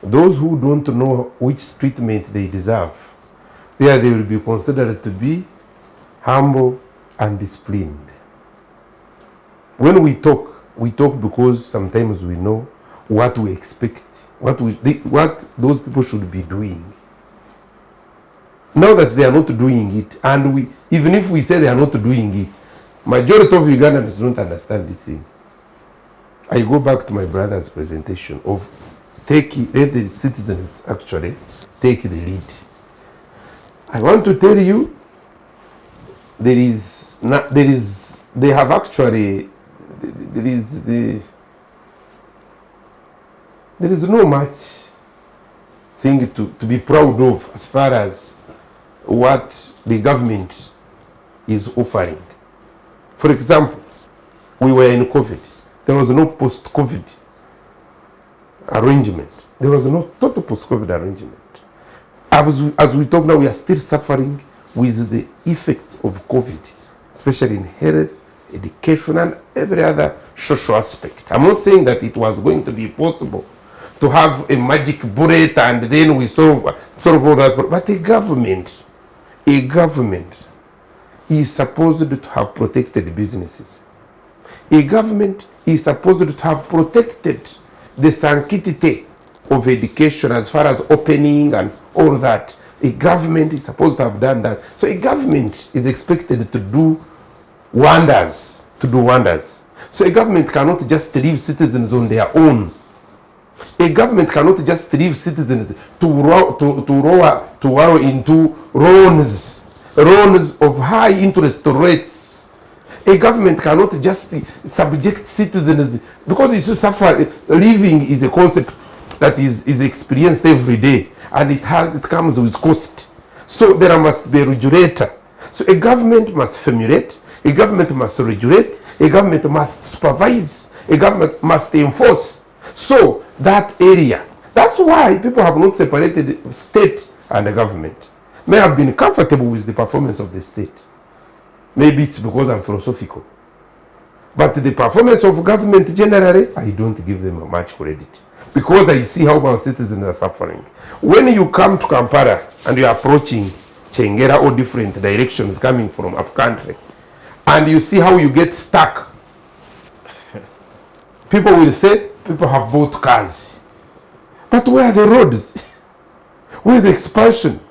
[SPEAKER 2] Those who don't know which treatment they deserve, there they will be considered to be humble and disciplined. When we talk because sometimes we know what we expect, what those people should be doing. Now that they are not doing it, and even if we say they are not doing it, majority of Ugandans don't understand the thing. I go back to my brother's presentation of let the citizens actually take the lead. I want to tell you, there is no much thing to be proud of as far as what the government is offering. For example, we were in COVID. There was no post-COVID arrangement. There was no total post-COVID arrangement. As we talk now, we are still suffering with the effects of COVID, especially in health, education, and every other social aspect. I'm not saying that it was going to be possible to have a magic bullet and then we solve all that, but a government is supposed to have protected businesses. A government is supposed to have protected the sanctity of education as far as opening and all that. A government is supposed to have done that. So a government is expected to do wonders. So a government cannot just leave citizens on their own. A government cannot just leave citizens to wallow into loans of high interest rates. A government cannot just subject citizens, because you suffer. Living is a concept that is experienced every day, and it comes with cost. So there must be a regulator. So a government must formulate, a government must regulate, a government must supervise, a government must enforce. So that area, that's why people have not separated state and the government. May have been comfortable with the performance of the state. Maybe it's because I'm philosophical. But the performance of government generally, I don't give them much credit, because I see how our citizens are suffering. When you come to Kampala and you're approaching Chengera or different directions coming from up country, and you see how you get stuck, people will say people have bought cars. But where are the roads? Where is the expansion?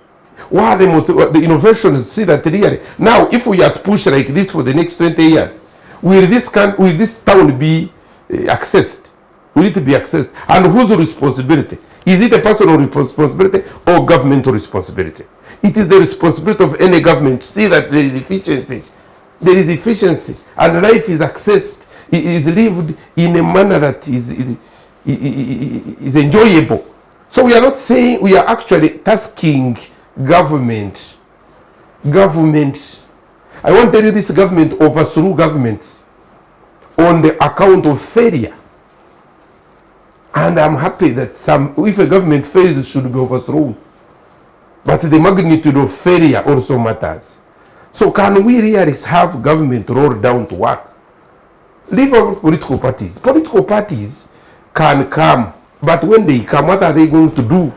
[SPEAKER 2] Where are the innovations? See that really. Now, if we are to push like this for the next 20 years, will this town be accessed? Will it be accessed? And whose responsibility? Is it a personal responsibility or governmental responsibility? It is the responsibility of any government to see that there is efficiency. There is efficiency, and life is accessed. It is lived in a manner that is enjoyable. So we are not saying, we are actually tasking government. I want to tell you, this government overthrew governments on the account of failure. And I'm happy that if a government fails, it should be overthrown. But the magnitude of failure also matters. So can we really have government rolled down to work? Leave out political parties. Political parties can come, but when they come, what are they going to do?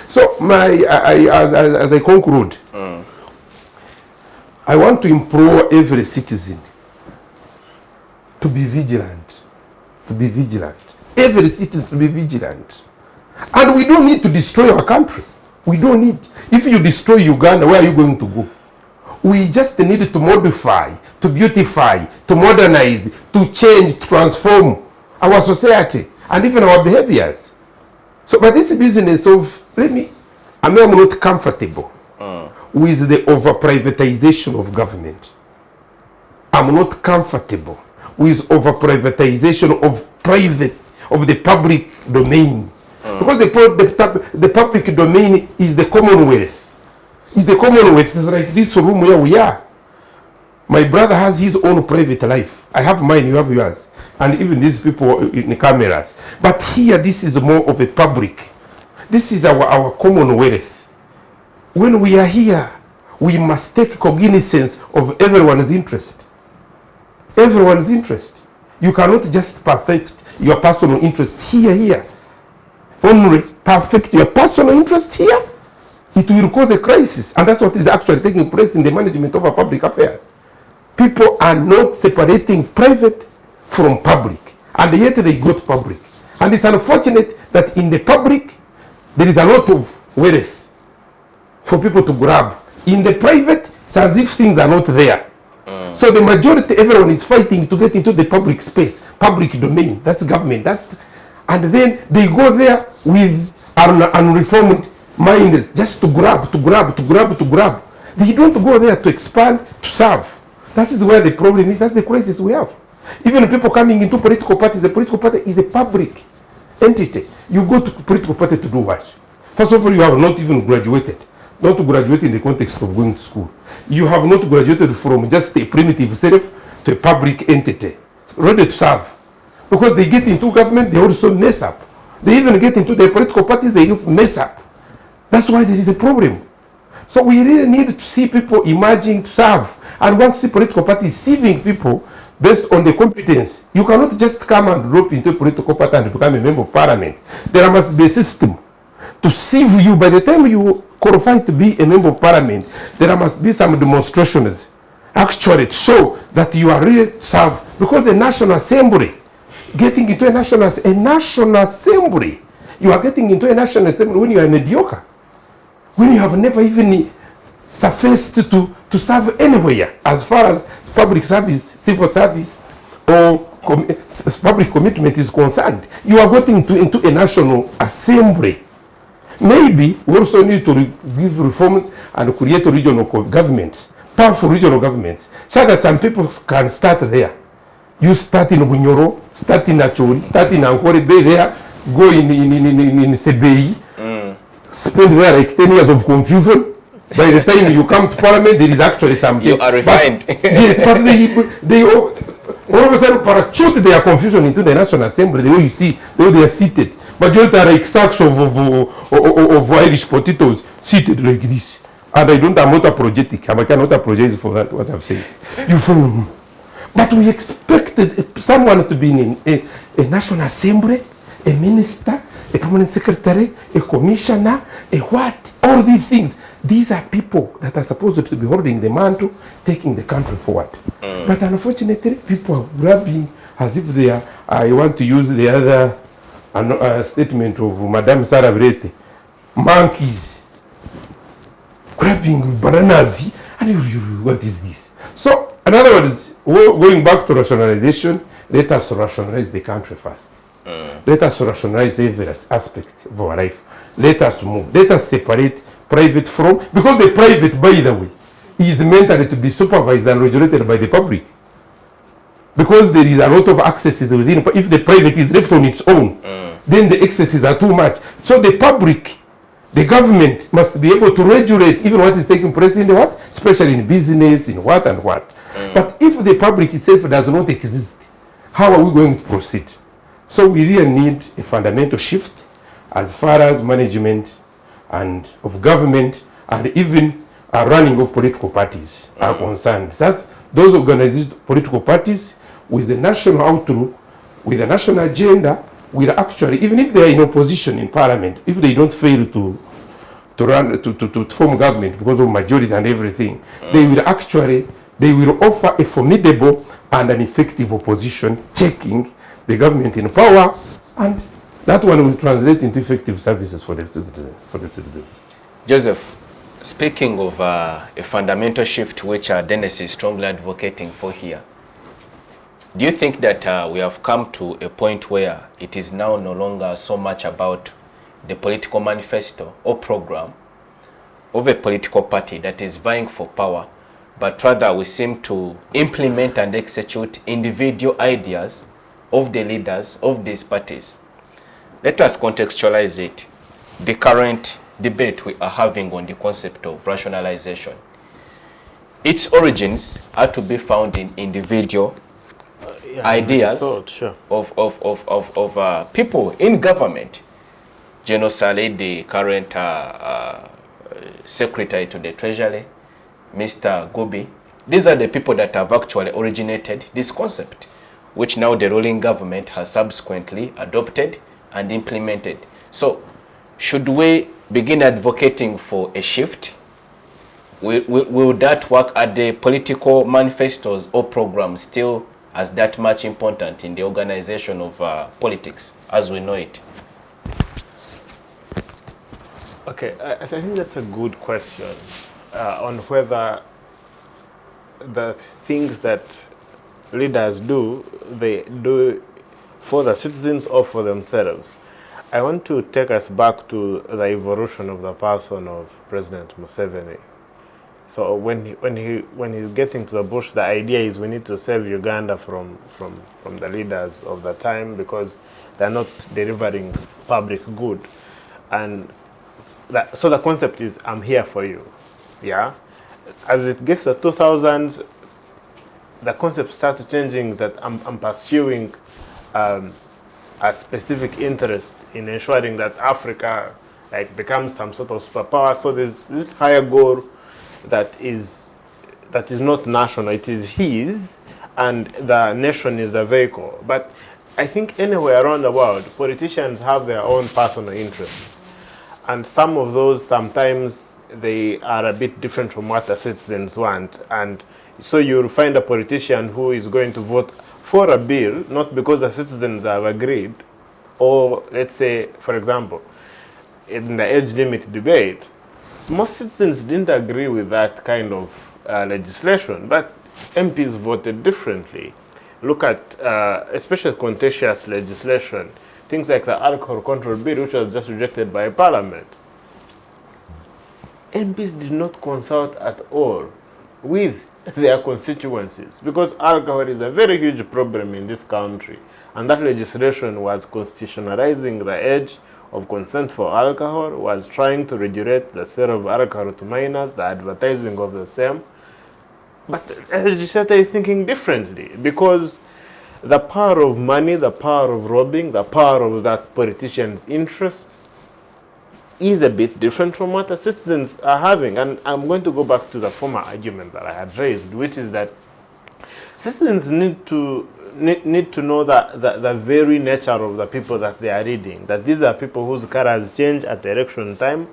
[SPEAKER 2] So as I conclude, I want to implore every citizen to be vigilant. Every citizen to be vigilant. And we don't need to destroy our country. We don't need. If you destroy Uganda, where are you going to go? We just need to modify, to beautify, to modernize, to change, to transform our society and even our behaviors. So, but this business of, I'm not comfortable with the over-privatization of government. I'm not comfortable with over-privatization of the public domain. Because the public domain is the Commonwealth. It's like this room where we are. My brother has his own private life. I have mine, you have yours. And even these people in the cameras. But here, this is more of a public. This is our Commonwealth. When we are here, we must take cognizance of everyone's interest. You cannot just perfect your personal interest here. Only perfect your personal interest here, it will cause a crisis. And that's what is actually taking place in the management of our public affairs. People are not separating private from public, and yet they go to public. And it's unfortunate that in the public, there is a lot of wealth for people to grab. In the private, it's as if things are not there. So the majority, everyone is fighting to get into the public space, public domain. That's government. And then they go there with unreformed minds, just to grab. They don't go there to expand, to serve. That is where the problem is. That's the crisis we have. Even people coming into political parties, the political party is a public entity. You go to political party to do what? First of all, you have not even graduated. Not to graduate in the context of going to school. You have not graduated from just a primitive self to a public entity, ready to serve. Because they get into government, they also mess up. They even get into the political parties, they mess up. That's why there is a problem. So we really need to see people emerging to serve. And want to see political parties serving people based on the competence. You cannot just come and drop into a political party and become a member of parliament. There must be a system to sieve you. By the time you qualify to be a member of parliament, there must be some demonstrations actually to show that you are really served. Because the National Assembly, getting into a national assembly, you are getting into a national assembly when you are mediocre, when you have never even sufficed to serve anywhere as far as public service, civil service, or public commitment is concerned. You are getting into a national assembly. Maybe we also need to give reforms and create regional governments, powerful regional governments, so that some people can start there. You start in Bunyoro, start in Acholi, start in Ankore, be there, go in Sebei, spend there like 10 years of confusion. By the time you come to parliament, there is actually something.
[SPEAKER 1] You are refined.
[SPEAKER 2] Yes, but they all of a sudden parachute their confusion into the National Assembly. The way you see, the way they are seated. Majority are like sacks of Irish potatoes seated like this. And I'm not apologetic. I cannot apologize for that, what I've said. You follow. But we expected someone to be in a National Assembly, a minister, a permanent secretary, a commissioner, a what? All these things. These are people that are supposed to be holding the mantle, taking the country forward. But unfortunately, people are grabbing as if they are, I want to use the other statement of Madame Sarah Brete, monkeys grabbing bananas. And what is this? So, in other words, going back to rationalization, let us rationalize the country first. Let us rationalize every aspect of our life. Let us move. Let us separate private from, because the private, by the way, is meant to be supervised and regulated by the public. Because there is a lot of accesses within. If the private is left on its own, then the excesses are too much. So the public, the government must be able to regulate even what is taking place in the what, especially in business, in what and what. But if the public itself does not exist, how are we going to proceed? So we really need a fundamental shift as far as management and of government and even a running of political parties are concerned. That those organized political parties with a national outlook, with a national agenda, will actually, even if they are in opposition in parliament, if they don't fail to form government because of majority and everything, they will offer a formidable and an effective opposition, checking the government in power, and that one will translate into effective services for the citizens.
[SPEAKER 1] Joseph, speaking of a fundamental shift which Dennis is strongly advocating for here, do you think that we have come to a point where it is now no longer so much about the political manifesto or program of a political party that is vying for power, but rather we seem to implement and execute individual ideas of the leaders of these parties? Let us contextualize it. The current debate we are having on the concept of rationalization. Its origins are to be found in individual ideas of people in government. General Saleh, the current secretary to the Treasury, Mr. Gobi. These are the people that have actually originated this concept which now the ruling government has subsequently adopted and implemented. So, should we begin advocating for a shift? Will that work? Are the political manifestos or programs still as that much important in the organization of politics as we know it?
[SPEAKER 3] Okay, I think that's a good question on whether the things that leaders do, they do for the citizens or for themselves. I want to take us back to the evolution of the person of President Museveni. So when he's getting to the bush, the idea is we need to save Uganda from the leaders of the time because they're not delivering public good. And so the concept is, I'm here for you. Yeah? As it gets to the 2000s, the concept starts changing that I'm pursuing a specific interest in ensuring that Africa becomes some sort of superpower. So there's this higher goal that is not national, it is his, and the nation is the vehicle. But I think anywhere around the world, politicians have their own personal interests. And some of those, sometimes they are a bit different from what the citizens want. And so you'll find a politician who is going to vote for a bill, not because the citizens have agreed, or let's say, for example, in the age limit debate, most citizens didn't agree with that kind of legislation, but MPs voted differently. Look at especially contentious legislation, things like the alcohol control bill, which was just rejected by Parliament. MPs did not consult at all with their constituencies because alcohol is a very huge problem in this country, and that legislation was constitutionalizing the age of consent for alcohol, was trying to regulate the sale of alcohol to minors, the advertising of the same. But the legislator is thinking differently because the power of money, the power of robbing, the power of that politician's interests is a bit different from what the citizens are having. And I'm going to go back to the former argument that I had raised, which is that citizens need to know the very nature of the people that they are leading, that these are people whose colors change at the election time,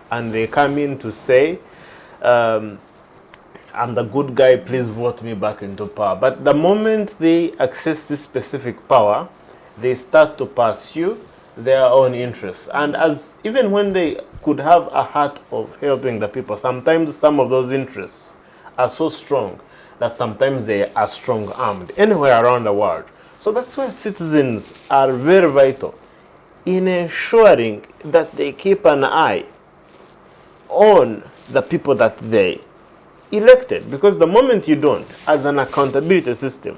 [SPEAKER 3] and they come in to say, I'm the good guy, please vote me back into power. But the moment they access this specific power, they start to pursue their own interests. And even when they could have a heart of helping the people, sometimes some of those interests are so strong that sometimes they are strong-armed anywhere around the world. So that's why citizens are very vital in ensuring that they keep an eye on the people that they elected. Because the moment you don't, as an accountability system,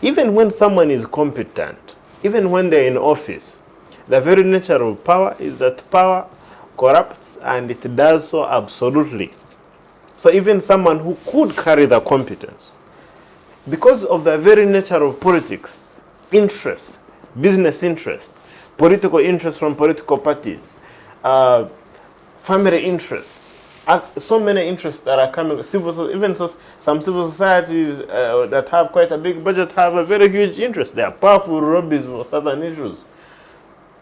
[SPEAKER 3] even when someone is competent, even when they're in office, the very nature of power is that power corrupts, and it does so absolutely. So even someone who could carry the competence, because of the very nature of politics, interest, business interest, political interest from political parties, family interests, so many interests that are coming, some civil societies that have quite a big budget have a very huge interest. They are powerful lobbies for certain issues.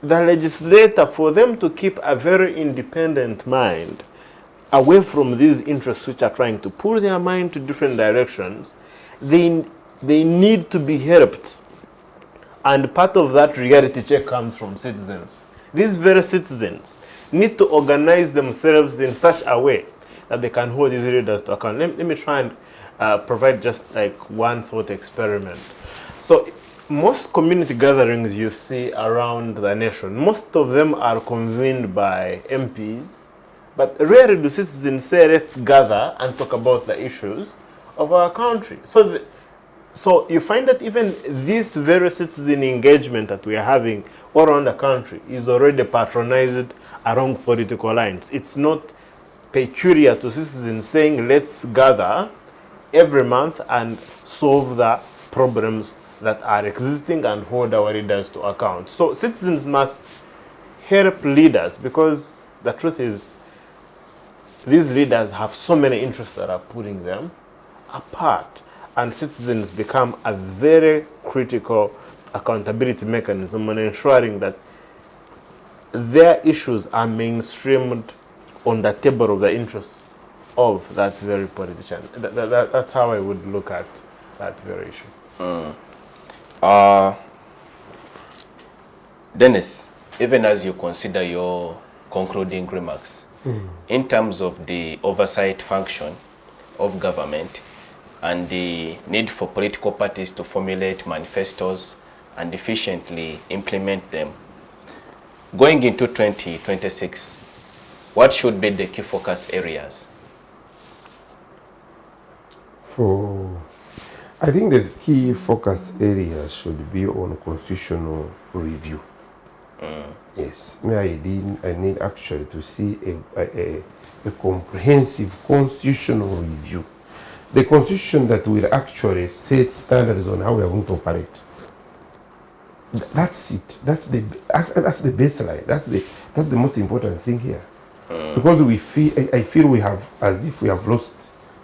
[SPEAKER 3] The legislator, for them to keep a very independent mind away from these interests which are trying to pull their mind to different directions, they need to be helped. And part of that reality check comes from citizens. These very citizens need to organize themselves in such a way that they can hold these leaders to account. Let me try and provide just like one thought experiment. So most community gatherings you see around the nation, most of them are convened by MPs, but rarely do citizens say, let's gather and talk about the issues of our country. So you find that even this very citizen engagement that we are having all around the country is already patronized along political lines. It's not peculiar to citizens saying, let's gather every month and solve the problems that are existing and hold our leaders to account. So citizens must help leaders, because the truth is these leaders have so many interests that are pulling them apart. and citizens become a very critical accountability mechanism on ensuring that their issues are mainstreamed on the table of the interests of that very politician. That's how I would look at that very issue.
[SPEAKER 1] Dennis, even as you consider your concluding remarks, in terms of the oversight function of government and the need for political parties to formulate manifestos and efficiently implement them, going into 2026, what should be the key focus areas?
[SPEAKER 2] I think the key focus areas should be on constitutional review. Yes, I need actually to see a comprehensive constitutional review. The constitution that will actually set standards on how we are going to operate. That's it. That's the baseline. That's the most important thing here. Because I feel we have, as if we have lost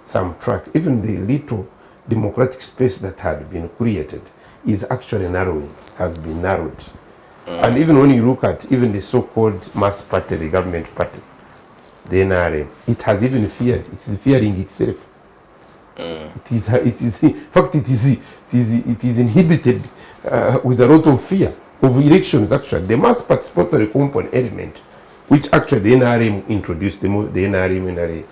[SPEAKER 2] some track. Even the little democratic space that had been created is actually narrowing. It has been narrowed. And even when you look at even the so-called mass party, the government party, the NRM, it has even feared. It is fearing itself. It is inhibited with a lot of fear of elections. Actually, the mass participatory component element, which actually the NRM introduced, the NRA,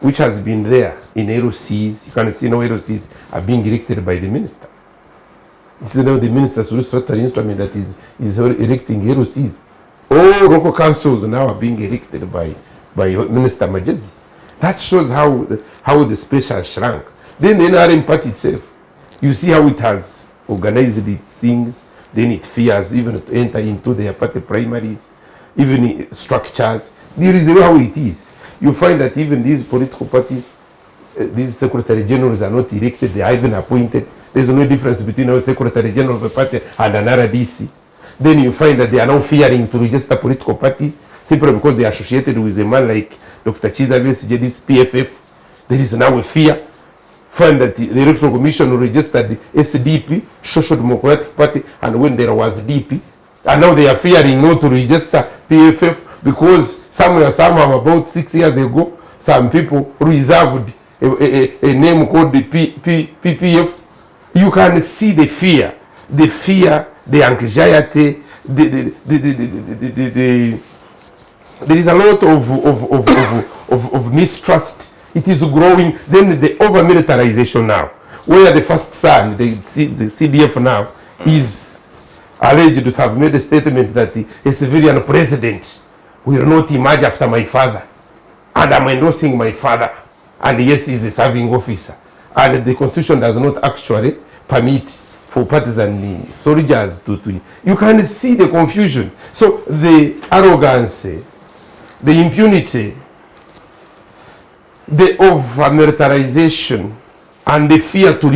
[SPEAKER 2] which has been there in LOCs. You can see now LOCs are being elected by the minister. It's now the minister's statutory instrument that is electing LOCs. All local councils now are being elected by Minister Majezi. That shows how the space has shrunk. Then the NRM party itself, you see how it has organized its things. Then it fears even to enter into their party primaries, even structures. There is how it is. You find that even these political parties, these secretary generals are not elected, they are even appointed. There's no difference between a secretary general of a party and an RDC. Then you find that they are now fearing to register political parties simply because they are associated with a man like Dr. Chizabe, this PFF. There is now a fear. Find that the Electoral Commission registered the SDP, Social Democratic Party, and when there was DP, and now they are fearing not to register PFF because somehow about 6 years ago, some people reserved a name called the PPF. You can see the fear, the anxiety, there is a lot of mistrust. It is growing. Then the over-militarization now, where the first son, the CDF now, is alleged to have made a statement that a civilian president will not emerge after my father, and I'm endorsing my father, and yes, he's a serving officer. And the constitution does not actually permit for partisan soldiers to. You can see the confusion. So the arrogance, the impunity, the over-militarization, and the fear to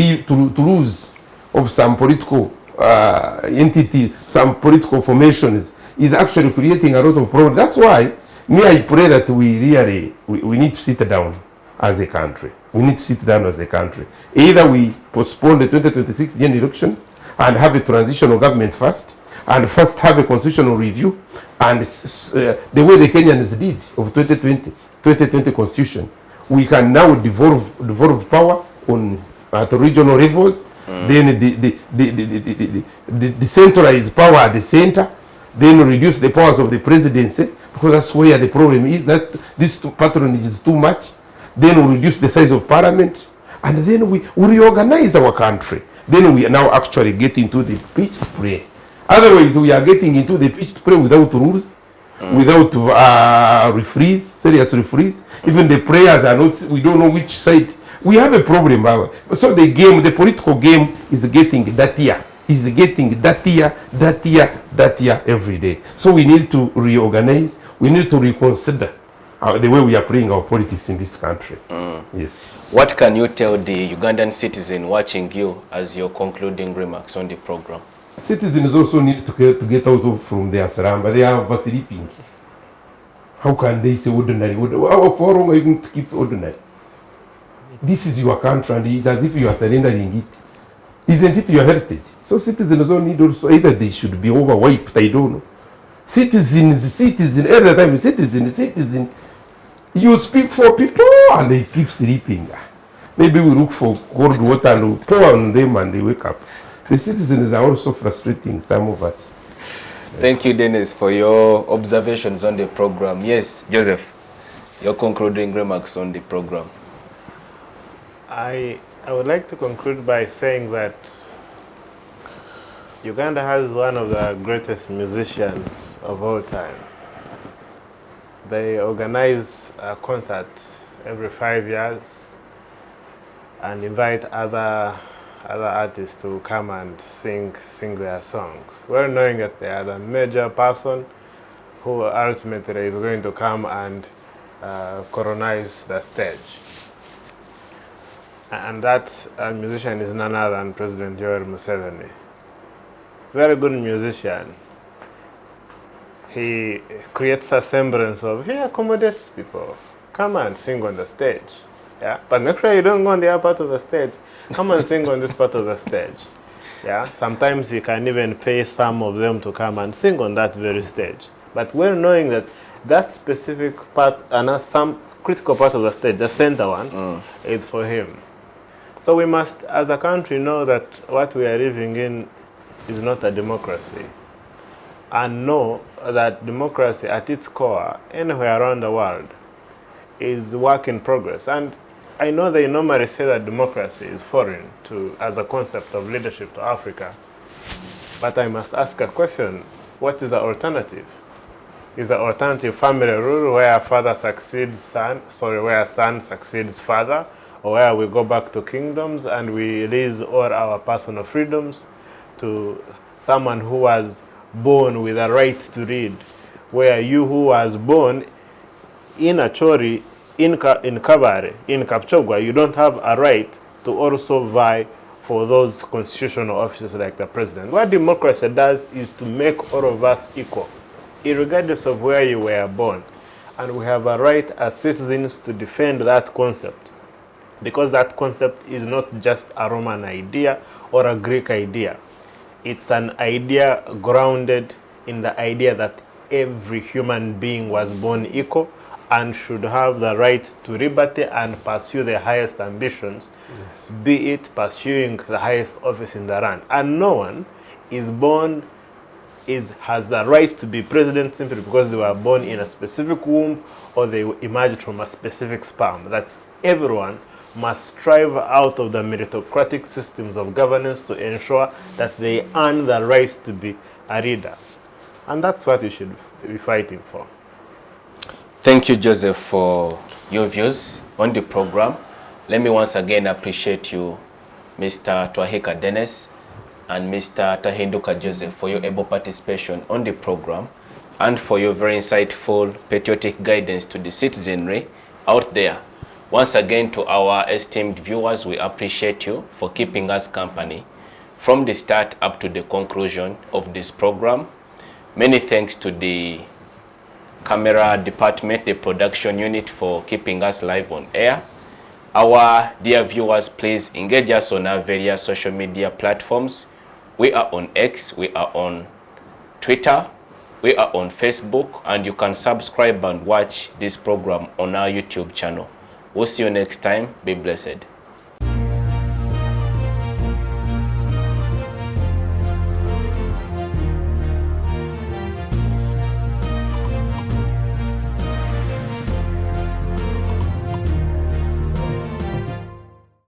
[SPEAKER 2] lose of some political entity, some political formations is actually creating a lot of problems. That's why I pray that we need to sit down as a country. We need to sit down as a country. Either we postpone the 2026 general elections and have a transitional government first, and first have a constitutional review, and the way the Kenyans did of 2020 constitution, we can now devolve power on at regional levels, then the decentralize power at the center, then reduce the powers of the presidency, because that's where the problem is, that this patronage is too much. Then we reduce the size of parliament, and then we reorganize our country. Then we now actually get into the pitched play. Otherwise, we are getting into the pitched play without rules, without referees, serious referees. Even the players are not, we don't know which side. We have a problem. So the political game is getting dirtier. Is getting dirtier every day. So we need to reorganize. We need to reconsider the way we are playing our politics in this country. Yes.
[SPEAKER 1] What can you tell the Ugandan citizen watching you as your concluding remarks on the program?
[SPEAKER 2] Citizens also need to get out from their slumber. They are sleeping. How can they say ordinary? How long are you going to keep ordinary? this is your country and it's as if you are surrendering it. Isn't it your heritage? So citizens don't need also either they should be overwiped, I don't know. Citizens, every time citizen. You speak for people and they keep sleeping. Maybe we look for cold water and we pour on them and they wake up. The citizens are also frustrating some of us.
[SPEAKER 1] Thank you, Dennis, for your observations on the program. Yes, Joseph, your concluding remarks on the program.
[SPEAKER 3] I would like to conclude by saying that Uganda has one of the greatest musicians of all time. They organize a concert every 5 years and invite other artists to come and sing their songs, well knowing that they are the major person who ultimately is going to come and colonize the stage. And that musician is none other than President Yoweri Museveni. Very good musician. He creates a semblance of, he accommodates people. Come and sing on the stage. Yeah? But make sure you don't go on the other part of the stage. Come and sing on this part of the stage. Yeah? Sometimes you can even pay some of them to come and sing on that very stage. But well knowing that that specific part, and some critical part of the stage, the center one, is for him. So we must, as a country, know that what we are living in is not a democracy. And know that democracy at its core, anywhere around the world, is work in progress. And I know they normally say that democracy is foreign as a concept of leadership to Africa. But I must ask a question, what is the alternative? Is the alternative family rule where father succeeds son, where son succeeds father, or where we go back to kingdoms and we release all our personal freedoms to someone who was born with a right to read, where you who was born in Achori, in Kabare, in Kapchogwa, you don't have a right to also vie for those constitutional offices like the president. What democracy does is to make all of us equal, irregardless of where you were born. And we have a right as citizens to defend that concept, because that concept is not just a Roman idea or a Greek idea. It's an idea grounded in the idea that every human being was born equal and should have the right to liberty and pursue their highest ambitions, be it pursuing the highest office in the land. And no one is born, has the right to be president simply because they were born in a specific womb or they emerged from a specific sperm. That everyone must strive out of the meritocratic systems of governance to ensure that they earn the right to be a leader. And that's what we should be fighting for.
[SPEAKER 1] Thank you, Joseph, for your views on the program. Let me once again appreciate you, Mr. Twahika Dennis and Mr. Tahinduka Joseph, for your able participation on the program and for your very insightful patriotic guidance to the citizenry out there. Once again, to our esteemed viewers, we appreciate you for keeping us company from the start up to the conclusion of this program. Many thanks to the camera department, the production unit, for keeping us live on air. Our dear viewers, please engage us on our various social media platforms. We are on X, we are on Twitter, we are on Facebook, and you can subscribe and watch this program on our YouTube channel. We'll see you next time. Be blessed.